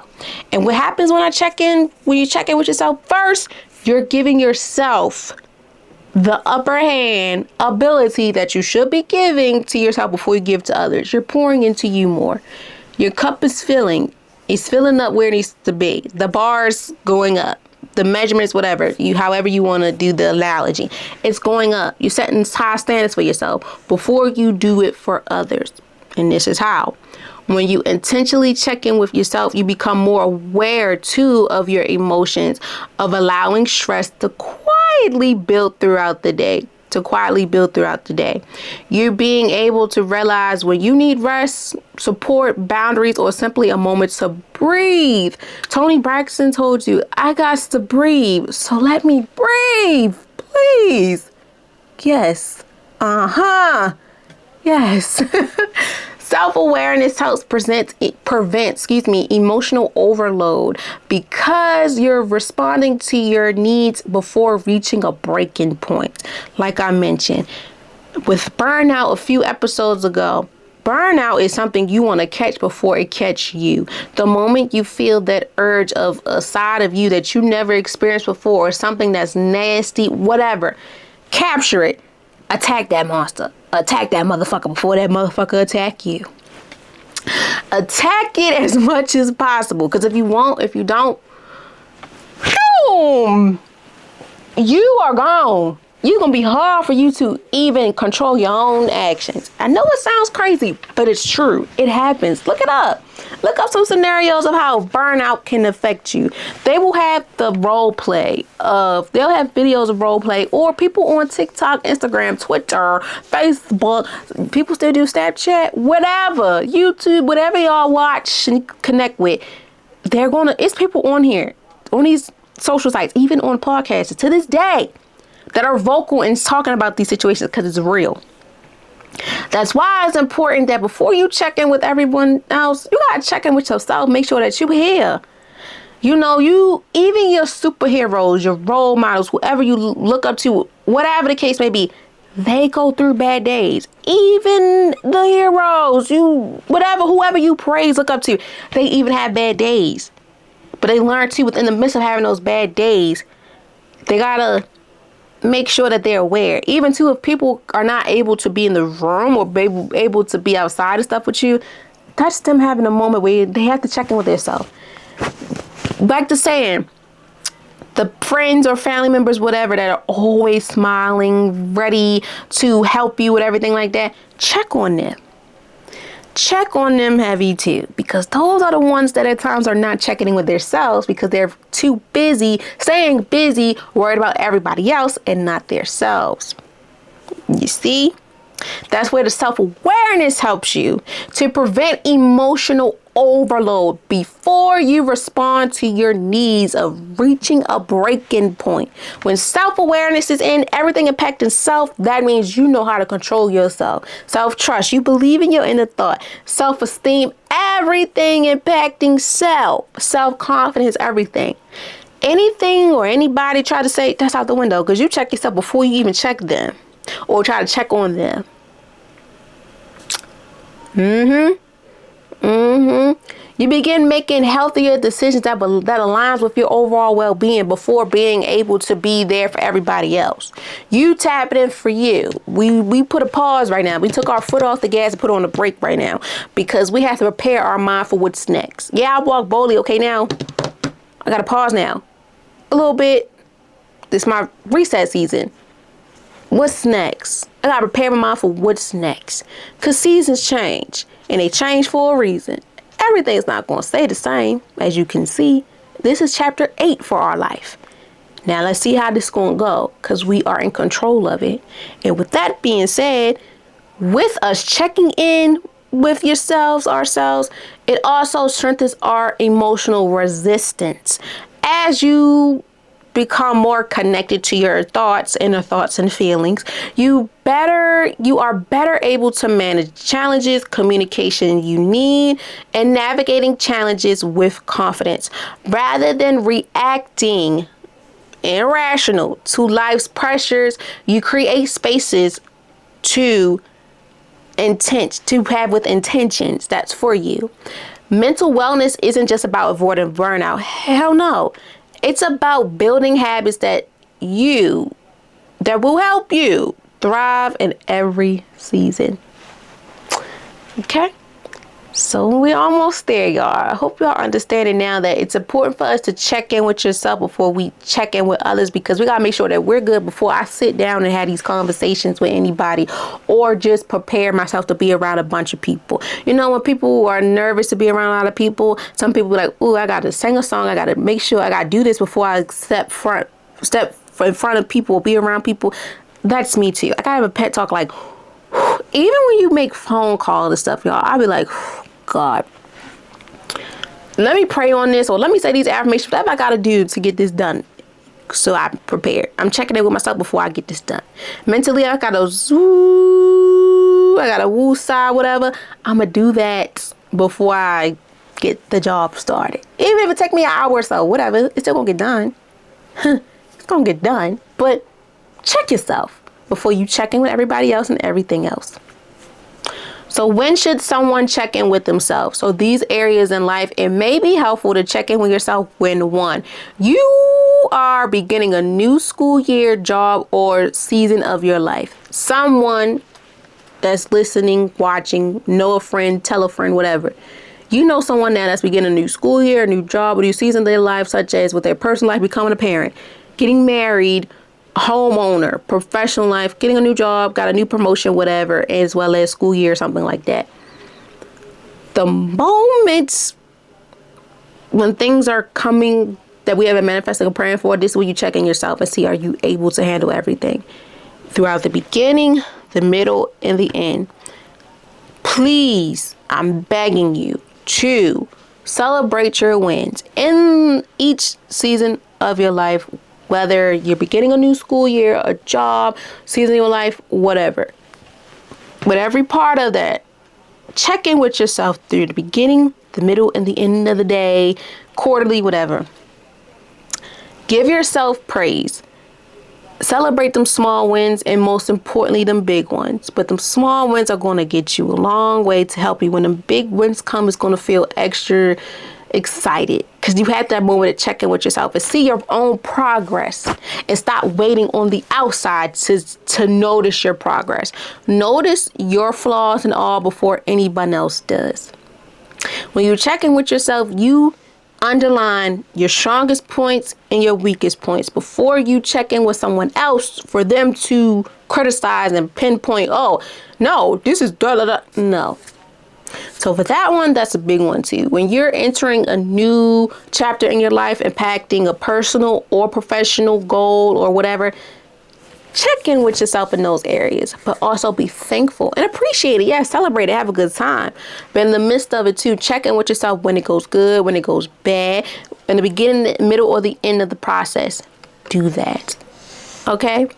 And what happens when you check in with yourself first, you're giving yourself the upper hand ability that you should be giving to yourself before you give to others. You're pouring into you more. Your cup is filling. It's filling up where it needs to be. The bar's going up. The measurements, whatever, however you want to do the analogy, it's going up. You're setting high standards for yourself before you do it for others. And this is how. When you intentionally check in with yourself, you become more aware too of your emotions, of allowing stress to quietly build throughout the day. You're being able to realize when you need rest, support, boundaries, or simply a moment to breathe. Toni Braxton told you, I got to breathe. So let me breathe, please. Yes. Yes. Self-awareness helps prevent emotional overload because you're responding to your needs before reaching a breaking point. Like I mentioned with burnout a few episodes ago, burnout is something you want to catch before it catch you. The moment you feel that urge of a side of you that you never experienced before, or something that's nasty, whatever, capture it. Attack that monster. Attack that motherfucker before that motherfucker attack you. Attack it as much as possible. Because if you don't, boom, you are gone. You're going to be hard for you to even control your own actions. I know it sounds crazy, but it's true. It happens. Look it up. Look up some scenarios of how burnout can affect you. They will have the they'll have videos of role play, or people on TikTok, Instagram, Twitter, Facebook, people still do Snapchat, whatever, YouTube, whatever y'all watch and connect with. It's people on here, on these social sites, even on podcasts to this day, that are vocal and talking about these situations because it's real. That's why it's important that before you check in with everyone else, you gotta check in with yourself. Make sure that you're here. Even your superheroes, your role models, whoever you look up to, whatever the case may be, they go through bad days. Even the heroes, whoever you praise, look up to, they even have bad days. But they learn too, within the midst of having those bad days, they gotta make sure that they're aware. Even too, if people are not able to be in the room or able to be outside and stuff with you, that's them having a moment where they have to check in with themselves. Back to saying, the friends or family members, whatever, that are always smiling, ready to help you with everything like that, check on them. Check on them heavy too, because those are the ones that at times are not checking in with themselves because they're too busy, staying busy, worried about everybody else and not themselves. You see? That's where the self-awareness helps you to prevent emotional overload before you respond to your needs of reaching a breaking point. When self-awareness is in, everything impacting self, that means you know how to control yourself. Self-trust, you believe in your inner thought. Self-esteem, everything impacting self. Self-confidence, everything. Anything or anybody try to say, that's out the window, because you check yourself before you even check them or try to check on them. You begin making healthier decisions that aligns with your overall well-being before being able to be there for everybody else. You tap it in for you. We put a pause right now. We took our foot off the gas and put on a brake right now because we have to prepare our mind for what's next. Yeah, I walk boldly. Okay, now I got to pause now a little bit. This is my reset season. What's next? I gotta prepare my mind for what's next. Because seasons change. And they change for a reason. Everything's not going to stay the same. As you can see, this is chapter 8 for our life. Now let's see how this is going to go. Because we are in control of it. And with that being said, with us checking in with ourselves, it also strengthens our emotional resistance. As you become more connected to your thoughts, inner thoughts and feelings. You are better able to manage challenges, communication you need, and navigating challenges with confidence rather than reacting irrational to life's pressures. You create spaces to have with intentions that's for you. Mental wellness isn't just about avoiding burnout. Hell no. It's about building habits that will help you thrive in every season. Okay? So we're almost there, y'all. I hope y'all understanding now that it's important for us to check in with yourself before we check in with others, because we got to make sure that we're good before I sit down and have these conversations with anybody, or just prepare myself to be around a bunch of people. You know, when people are nervous to be around a lot of people, some people be like, ooh, I got to sing a song. I got to make sure I got to do this before I step in front of people, be around people. That's me too. I got to have a pet talk like, even when you make phone calls and stuff, y'all, I'll be like, God, let me pray on this, or let me say these affirmations, whatever I got to do to get this done. So I'm prepared. I'm checking in with myself before I get this done. Mentally, I got to woo side, whatever. I'm going to do that before I get the job started. Even if it take me an hour or so, whatever, it's still going to get done. It's going to get done. But check yourself before you check in with everybody else and everything else. So when should someone check in with themselves? So these areas in life, it may be helpful to check in with yourself when, one, you are beginning a new school year, job, or season of your life. Someone that's listening, watching, know a friend, tell a friend, whatever. You know someone now that's beginning a new school year, a new job, a new season of their life, such as with their personal life, becoming a parent, getting married, homeowner, professional life, getting a new job, got a new promotion, whatever, as well as school year, something like that. The moments when things are coming that we have been manifesting and praying for, this is when you check in yourself and see, are you able to handle everything throughout the beginning, the middle, and the end. Please, I'm begging you to celebrate your wins in each season of your life, whether you're beginning a new school year, a job, season of your life, whatever. But every part of that, check in with yourself through the beginning, the middle, and the end of the day, quarterly, whatever. Give yourself praise. Celebrate them small wins, and most importantly, them big ones. But them small wins are going to get you a long way to help you. When them big wins come, it's going to feel extra excited because you had that moment to check in with yourself and see your own progress, and stop waiting on the outside to notice your progress. Notice your flaws and all before anyone else does. When you check in with yourself, you underline your strongest points and your weakest points before you check in with someone else for them to criticize and pinpoint, oh no, this is da da da. No. So for that one, that's a big one too. When you're entering a new chapter in your life, impacting a personal or professional goal or whatever, check in with yourself in those areas, but also be thankful and appreciate it. Yeah, celebrate it, have a good time. But in the midst of it too, check in with yourself when it goes good, when it goes bad, in the beginning, the middle, or the end of the process. Do that. Okay?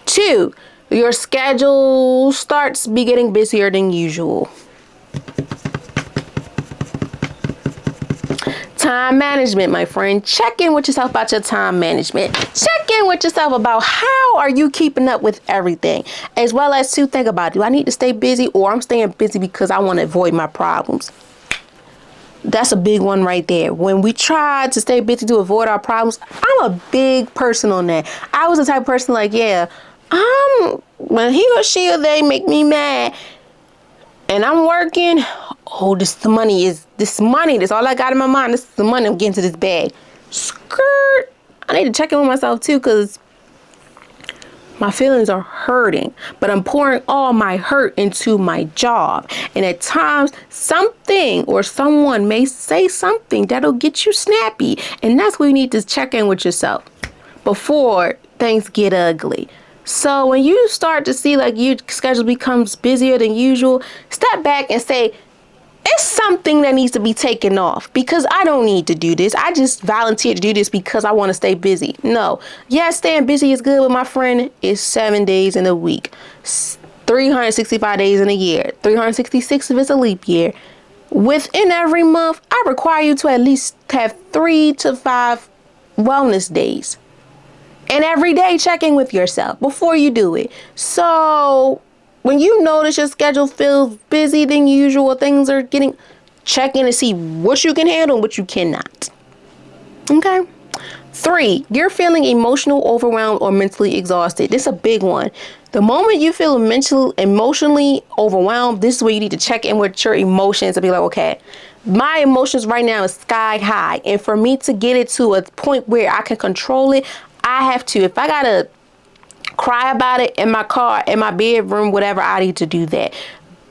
2, your schedule starts getting busier than usual. Time management, my friend. Check in with yourself about your time management. Check in with yourself about how are you keeping up with everything, as well as to think about, do I need to stay busy, or I'm staying busy because I want to avoid my problems? That's a big one right there. When we try to stay busy to avoid our problems, I'm a big person on that. I was the type of person like, yeah, when he or she or they make me mad and I'm working, oh, this money, that's all I got in my mind. This is the money, I'm getting to this bag. Skirt. I need to check in with myself too, because my feelings are hurting, but I'm pouring all my hurt into my job. And at times, something or someone may say something that'll get you snappy. And that's where you need to check in with yourself before things get ugly. So when you start to see like your schedule becomes busier than usual, step back and say, It's something that needs to be taken off because I don't need to do this. I just volunteered to do this because I want to stay busy. No. Yes, staying busy is good, but my friend, it's 7 days in a week, 365 days in a year, 366 if it's a leap year. Within every month, I require you to at least have 3 to 5 wellness days. And every day checking with yourself before you do it. So when you notice your schedule feels busy than usual, things are getting, check in to see what you can handle and what you cannot. Okay. 3, you're feeling emotional overwhelmed or mentally exhausted. This is a big one. The moment you feel emotionally overwhelmed, this is where you need to check in with your emotions and be like, okay, my emotions right now is sky high. And for me to get it to a point where I can control it, I have to, if I gotta cry about it in my car, in my bedroom, whatever, I need to do that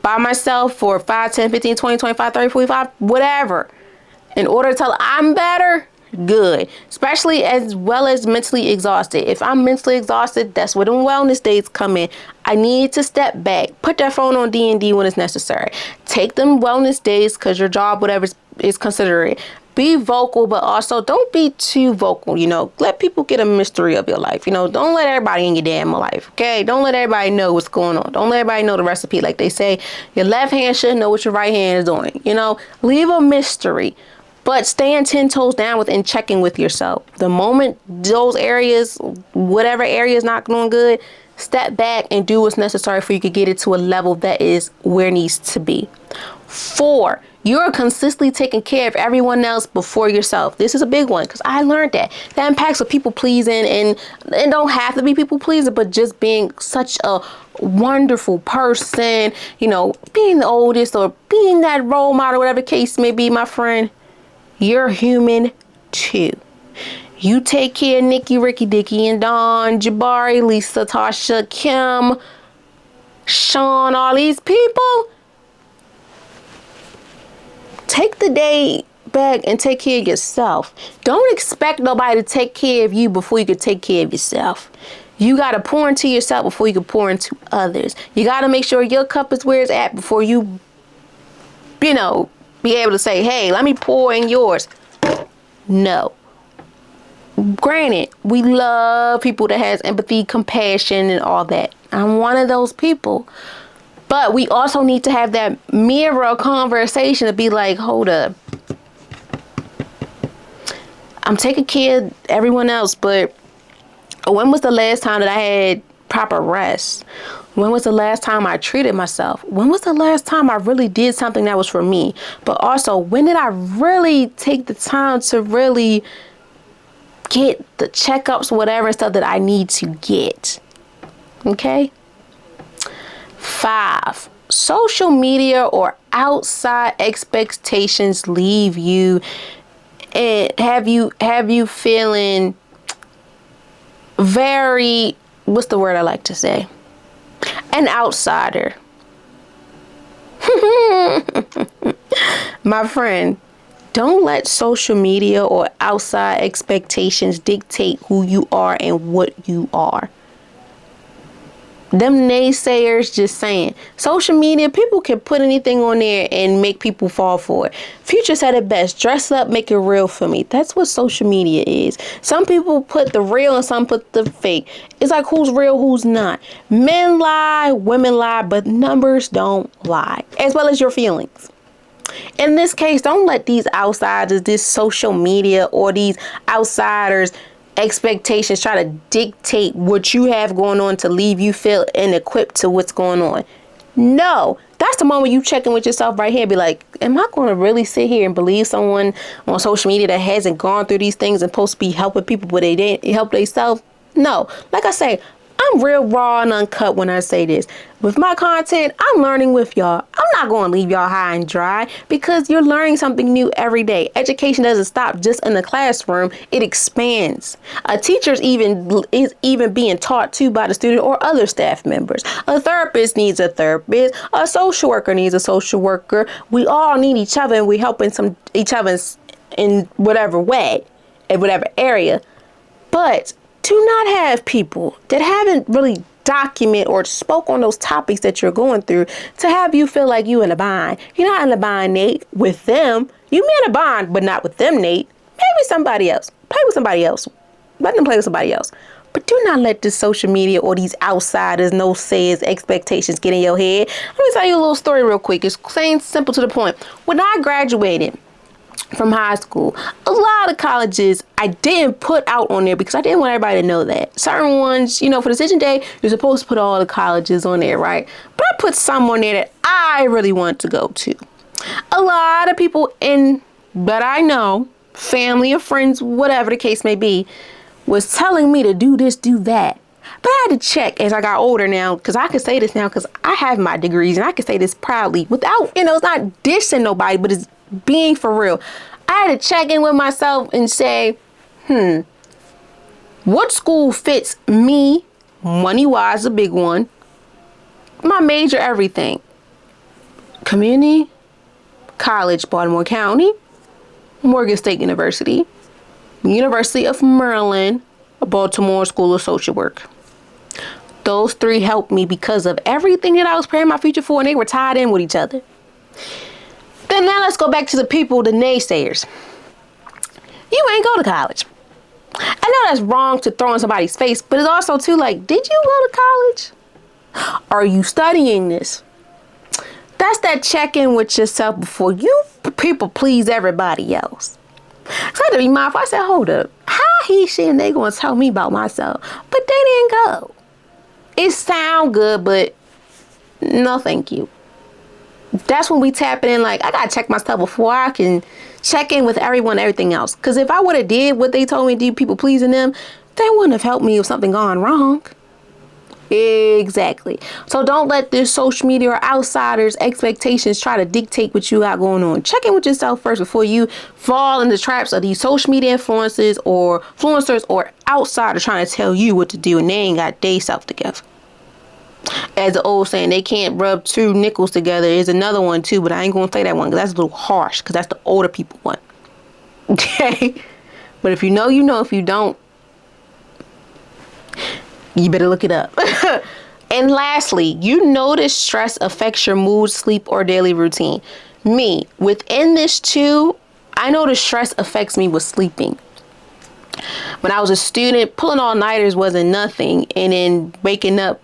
by myself for 5, 10, 15, 20, 25, 30, 45, whatever, in order to tell I'm better. Good. Especially as well as mentally exhausted. If I'm mentally exhausted, that's where the wellness days come in. I need to step back, put that phone on D&D when it's necessary. Take them wellness days because your job, whatever is considerate. Be vocal, but also don't be too vocal. Let people get a mystery of your life. Don't let everybody in your damn life. Okay. Don't let everybody know what's going on. Don't let everybody know the recipe. Like they say, your left hand should know what your right hand is doing. Leave a mystery. But staying 10 toes down within checking with yourself. The moment those areas, whatever area is not going good, step back and do what's necessary for you to get it to a level that is where it needs to be. 4, you're consistently taking care of everyone else before yourself. This is a big one because I learned that impacts with people pleasing and don't have to be people pleasing, but just being such a wonderful person, being the oldest or being that role model, whatever the case may be, my friend. You're human too. You take care of Nikki, Ricky, Dicky, and Dawn, Jabari, Lisa, Tasha, Kim, Sean, all these people. Take the day back and take care of yourself. Don't expect nobody to take care of you before you can take care of yourself. You got to pour into yourself before you can pour into others. You got to make sure your cup is where it's at before you be able to say, hey, let me pour in yours. No. Granted, we love people that has empathy, compassion, and all that. I'm one of those people. But we also need to have that mirror conversation to be like, hold up. I'm taking care of everyone else, but when was the last time that I had proper rest? When was the last time I treated myself? When was the last time I really did something that was for me? But also, when did I really take the time to really get the checkups, whatever and stuff that I need to get? Okay. 5, social media or outside expectations leave you and have you feeling very, what's the word I like to say? An outsider. My friend, don't let social media or outside expectations dictate who you are and what you are. Them naysayers just saying. Social media, people can put anything on there and make people fall for it. Future said it best. Dress up, make it real for me. That's what social media is. Some people put the real and some put the fake. It's like who's real, who's not. Men lie, women lie, but numbers don't lie. As well as your feelings. In this case, don't let these outsiders, this social media or these outsiders expectations try to dictate what you have going on to leave you feel inequipped to what's going on. No, that's the moment you check in with yourself right here. Be like, am I going to really sit here and believe someone on social media that hasn't gone through these things and supposed to be helping people but they didn't help themselves? No, like I say, I'm real raw and uncut when I say this. With my content, I'm learning with y'all. I'm not going to leave y'all high and dry because you're learning something new every day. Education doesn't stop just in the classroom. It expands. A teacher's is even being taught to by the student or other staff members. A therapist needs a therapist. A social worker needs a social worker. We all need each other and we're helping each other in whatever way, in whatever area. But do not have people that haven't really document or spoke on those topics that you're going through to have you feel like you in a bind. You're not in a bind, Nate, with them. You may in a bind, but not with them, Nate. Maybe somebody else. Play with somebody else. Let them play with somebody else. But do not let this social media or these outsiders, no says, expectations get in your head. Let me tell you a little story real quick. It's plain simple to the point. When I graduated from high school, a lot of colleges I didn't put out on there because I didn't want everybody to know that. Certain ones, you know, for Decision Day, you're supposed to put all the colleges on there, right? But I put some on there that I really want to go to. A lot of people that I know, family or friends, whatever the case may be, was telling me to do this, do that. But I had to check as I got older now, because I can say this now because I have my degrees and I can say this proudly without, it's not dissing nobody, but it's being for real. I had to check in with myself and say, what school fits me, money-wise, a big one, my major, everything. Community, college, Baltimore County, Morgan State University, University of Maryland, Baltimore School of Social Work. Those three helped me because of everything that I was preparing my future for, and they were tied in with each other. Then now let's go back to the people, the naysayers. You ain't go to college. I know that's wrong to throw in somebody's face, but it's also too like, did you go to college? Are you studying this? That's that check-in with yourself before you people please everybody else. So I had to be mindful. I said, hold up. How she, and they going to tell me about myself? But they didn't go. It sound good, but no thank you. That's when we tap in like, I got to check myself before I can check in with everyone, everything else. Because if I would have did what they told me to do, people pleasing them, they wouldn't have helped me if something gone wrong. Exactly. So don't let this social media or outsiders' expectations try to dictate what you got going on. Check in with yourself first before you fall in the traps of these social media influencers or outsiders trying to tell you what to do and they ain't got their self together. As the old saying, they can't rub two nickels together. There's another one too, but I ain't gonna say that one because that's a little harsh because that's the older people one. Okay? But if you know, you know. If you don't, you better look it up. And lastly, you notice stress affects your mood, sleep, or daily routine. Me, within this too, I notice stress affects me with sleeping. When I was a student, pulling all-nighters wasn't nothing. And then waking up,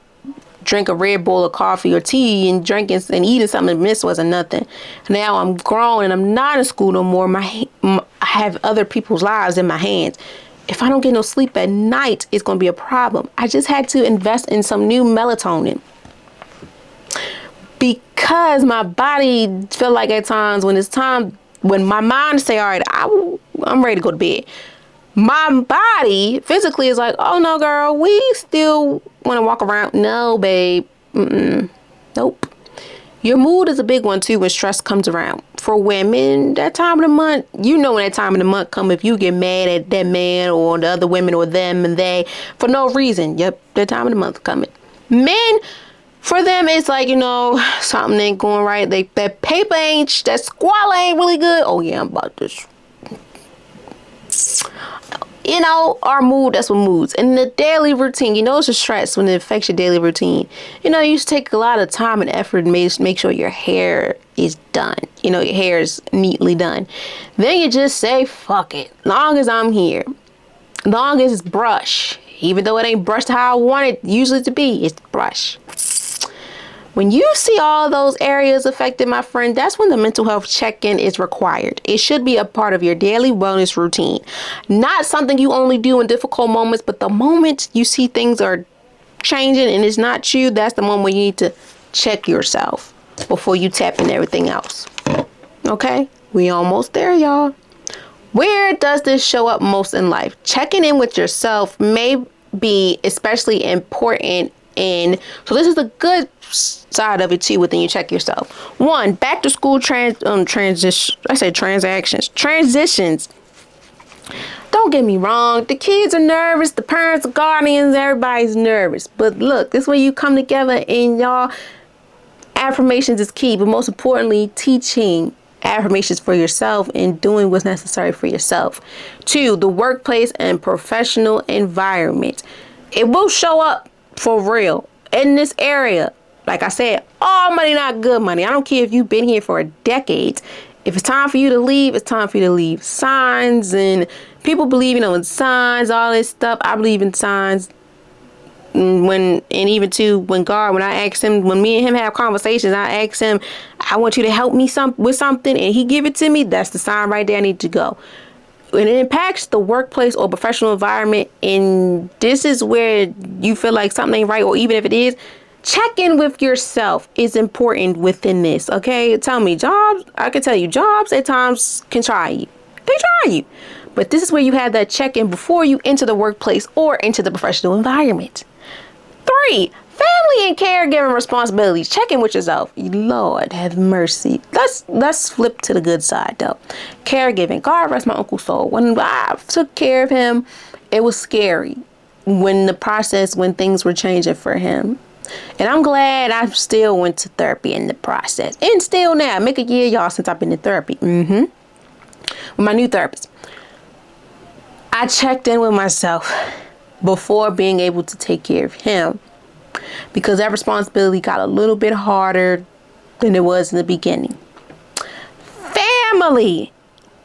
drink a Red Bull of coffee or tea and drinking and eating something miss wasn't nothing. Now I'm grown and I'm not in school no more. I have other people's lives in my hands. If I don't get no sleep at night, it's going to be a problem. I just had to invest in some new melatonin because my body feel like at times when it's time, when my mind say, all right, I'm ready to go to bed. My body physically is like, oh no, girl, we still want to walk around. No, babe. Nope. Your mood is a big one too when stress comes around. For women, that time of the month, you know when that time of the month come, if you get mad at that man or the other women or them and they for no reason. Yep, that time of the month coming. Men, for them, it's like, something ain't going right. That paper ain't, that squalor ain't really good. Oh yeah, I'm about this. Our mood, that's what moods. And the daily routine, it's a stress when it affects your daily routine. You used to take a lot of time and effort to make sure your hair is done. Your hair is neatly done. Then you just say, fuck it. Long as I'm here. Long as it's brush. Even though it ain't brushed how I want it usually to be, it's brush. When you see all those areas affected, my friend, that's when the mental health check-in is required. It should be a part of your daily wellness routine. Not something you only do in difficult moments, but the moment you see things are changing and it's not you, that's the moment when you need to check yourself before you tap in everything else. Okay? We almost there, y'all. Where does this show up most in life? Checking in with yourself may be especially important so this is the good side of it too within you check yourself. 1, back to school transitions. Don't get me wrong, the kids are nervous, the parents, the guardians, everybody's nervous. But look, this way you come together and y'all, affirmations is key, but most importantly, teaching affirmations for yourself and doing what's necessary for yourself. 2, the workplace and professional environment. It will show up for real. in this area. Like I said, all money, not good money. I don't care if you've been here for a decade. If it's time for you to leave, it's time for you to leave. Signs, and people believe, in signs, all this stuff. I believe in signs. When I asked him, when me and him have conversations, I ask him, I want you to help me with something, and he give it to me. That's the sign right there. I need to go. When it impacts the workplace or professional environment, and this is where you feel like something ain't right, or even if it is, check in with yourself is important within this. Okay, tell me, I can tell you, jobs at times can try you. They try you. But this is where you have that check-in before you enter the workplace or into the professional environment. 3, family and caregiving responsibilities. Check in with yourself. Lord have mercy. Let's flip to the good side though. Caregiving. God rest my uncle's soul. When I took care of him, it was scary when things were changing for him. And I'm glad I still went to therapy in the process. And still now. Make a year, y'all, since I've been in therapy. With my new therapist. I checked in with myself before being able to take care of him, because that responsibility got a little bit harder than it was in the beginning. Family.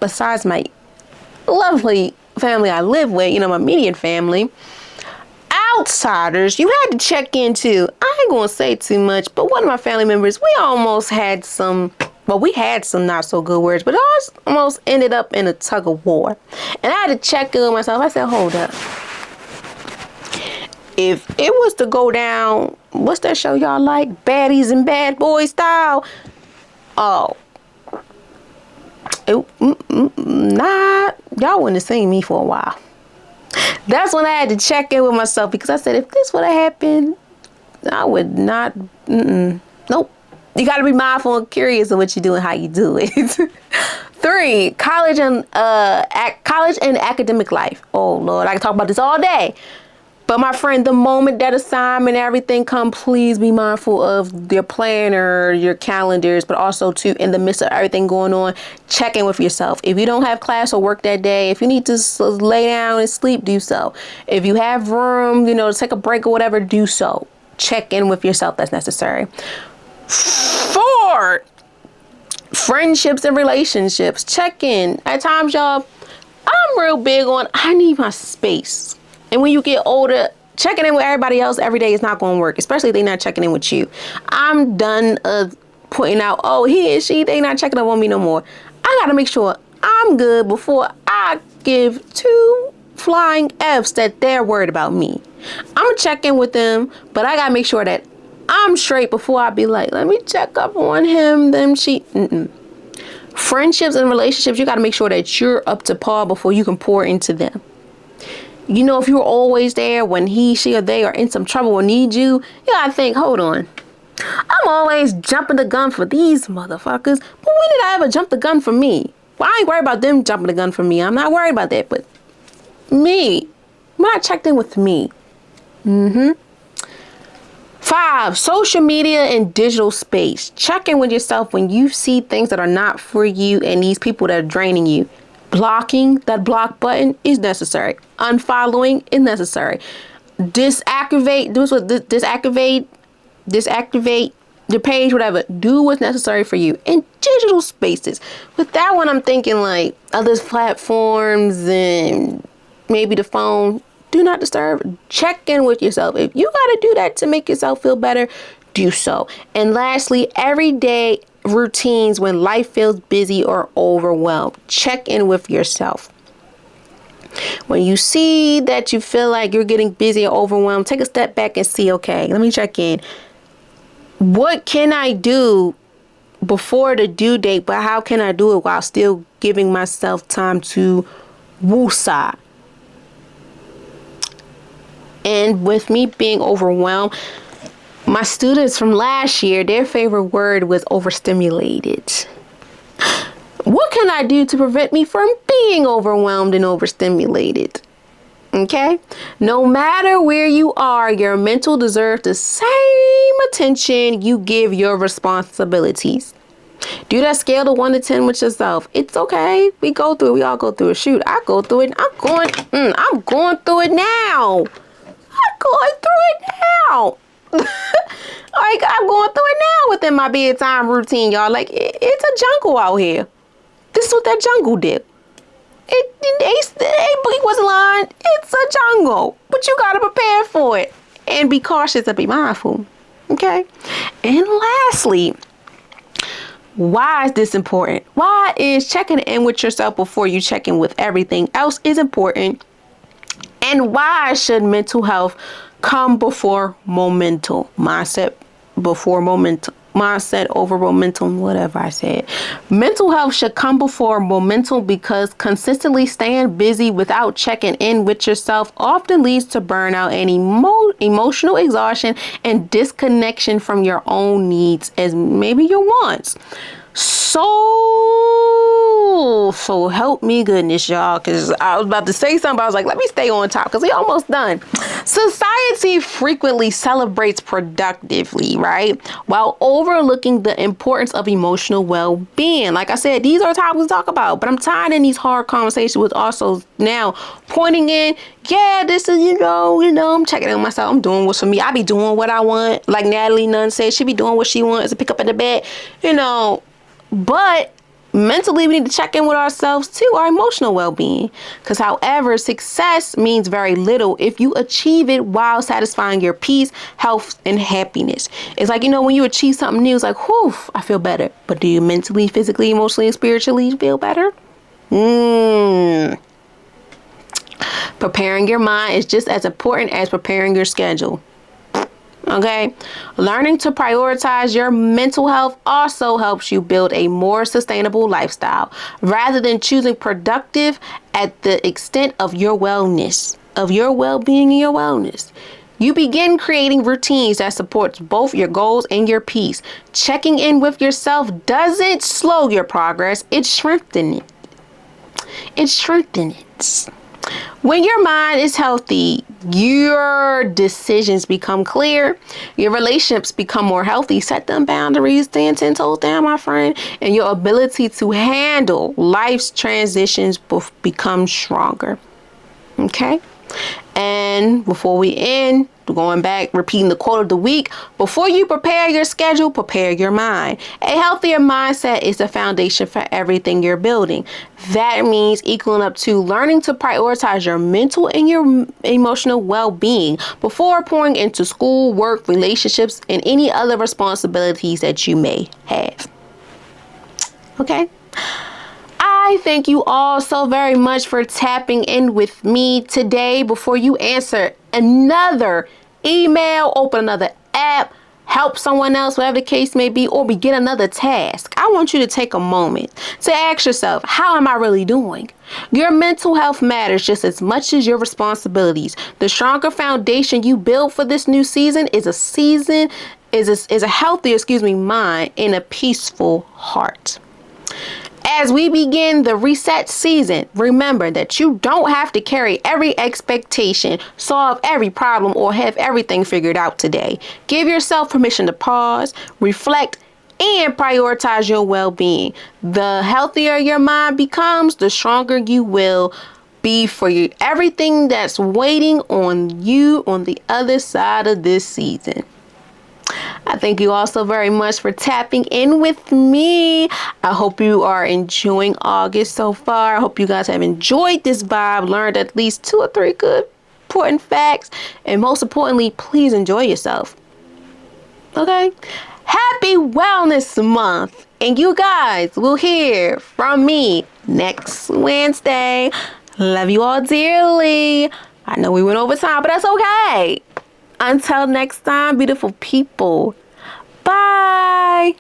Besides my lovely family I live with, my immediate family, outsiders, you had to check in too. I ain't gonna say too much, but one of my family members, we had some not so good words, but I almost ended up in a tug of war. And I had to check in with myself. I said, hold up. If it was to go down, what's that show y'all like? Baddies and Bad Boys style? Oh. Nah, y'all wouldn't have seen me for a while. That's when I had to check in with myself, because I said, if this would have happened, I would not, nope. You got to be mindful and curious of what you do and how you do it. 3, college and academic life. Oh Lord, I can talk about this all day. But my friend, the moment that assignment, everything come, please be mindful of your planner, your calendars, but also too, in the midst of everything going on, check in with yourself. If you don't have class or work that day, if you need to lay down and sleep, do so. If you have room, to take a break or whatever, do so. Check in with yourself. That's necessary. 4, friendships and relationships. Check in. At times, y'all, I'm real big on, I need my space. And when you get older, checking in with everybody else every day is not going to work, especially if they're not checking in with you. I'm done putting out, he and she, they not checking up on me no more. I got to make sure I'm good before I give 2 flying F's that they're worried about me. I'm going to check in with them, but I got to make sure that I'm straight before I be like, let me check up on him, them, she. Friendships and relationships, you got to make sure that you're up to par before you can pour into them. If you're always there when he, she, or they are in some trouble or need you, you gotta think, hold on. I'm always jumping the gun for these motherfuckers, but when did I ever jump the gun for me? Well, I ain't worried about them jumping the gun for me. I'm not worried about that, but me. When I checked in with me. 5, social media and digital space. Check in with yourself when you see things that are not for you and these people that are draining you. Blocking, that block button is necessary. Unfollowing is necessary. Deactivate your page, whatever. Do what's necessary for you. In digital spaces. With that one, I'm thinking like other platforms and maybe the phone. Do not disturb. Check in with yourself. If you got to do that to make yourself feel better, do so. And lastly, everyday routines when life feels busy or overwhelmed. Check in with yourself. When you see that you feel like you're getting busy or overwhelmed, take a step back and see, okay, let me check in. What can I do before the due date, but how can I do it while still giving myself time to woosah? And with me being overwhelmed, my students from last year, their favorite word was overstimulated. What can I do to prevent me from being overwhelmed and overstimulated? Okay? No matter where you are, your mental deserves the same attention you give your responsibilities. Do that scale to 1 to 10 with yourself. It's okay. We all go through it. Shoot, I go through it. I'm going through it now. I'm going through it now. Like, I'm going through it now within my bedtime routine, y'all. Like, it's a jungle out here. This is what that jungle did. Boogie wasn't lying. It's a jungle. But you got to prepare for it. And be cautious and be mindful. Okay? And lastly, why is this important? Why is checking in with yourself before you check in with everything else is important? And why should mental health come before momentum? Mindset before momentum. Mindset over momentum, whatever I said. Mental health should come before momentum because consistently staying busy without checking in with yourself often leads to burnout and emotional exhaustion and disconnection from your own needs as maybe your wants. So help me goodness, y'all, because I was about to say something, but I was like, let me stay on top because we almost done. Society frequently celebrates productively, right? While overlooking the importance of emotional well-being. Like I said, these are topics to talk about, but I'm tying in these hard conversations with also now pointing in, yeah, this is, I'm checking in on myself. I'm doing what's for me. I be doing what I want. Like Natalie Nunn said, she be doing what she wants to pick up in the bed, but mentally, we need to check in with ourselves too, our emotional well-being. Because however, success means very little if you achieve it while satisfying your peace, health, and happiness. It's like, when you achieve something new, it's like, whew, I feel better. But do you mentally, physically, emotionally, and spiritually feel better? Preparing your mind is just as important as preparing your schedule. Okay, learning to prioritize your mental health also helps you build a more sustainable lifestyle rather than choosing productive at the extent of your wellness, of your well-being and your wellness. You begin creating routines that supports both your goals and your peace. Checking in with yourself doesn't slow your progress, it strengthens it. It strengthens it. When your mind is healthy, your decisions become clear, your relationships become more healthy, set them boundaries, stand 10 toes down, my friend, and your ability to handle life's transitions becomes stronger. Okay? And before we end, going back, repeating the quote of the week, before you prepare your schedule, prepare your mind. A healthier mindset is the foundation for everything you're building. That means equaling up to learning to prioritize your mental and your emotional well-being before pouring into school, work, relationships, and any other responsibilities that you may have. Okay? I thank you all so very much for tapping in with me today. Before you answer another email, open another app, help someone else, whatever the case may be, or begin another task, I want you to take a moment to ask yourself, how am I really doing? Your mental health matters just as much as your responsibilities. The stronger foundation you build for this new season is a healthier, mind and a peaceful heart. As we begin the reset season, remember that you don't have to carry every expectation, solve every problem, or have everything figured out today. Give yourself permission to pause, reflect, and prioritize your well-being. The healthier your mind becomes, the stronger you will be for you. Everything that's waiting on you on the other side of this season. I thank you all so very much for tapping in with me. I hope you are enjoying August so far. I hope you guys have enjoyed this vibe, learned at least 2 or 3 good, important facts, and most importantly, please enjoy yourself. Okay? Happy Wellness Month, and you guys will hear from me next Wednesday. Love you all dearly. I know we went over time, but that's okay. Until next time, beautiful people. Bye.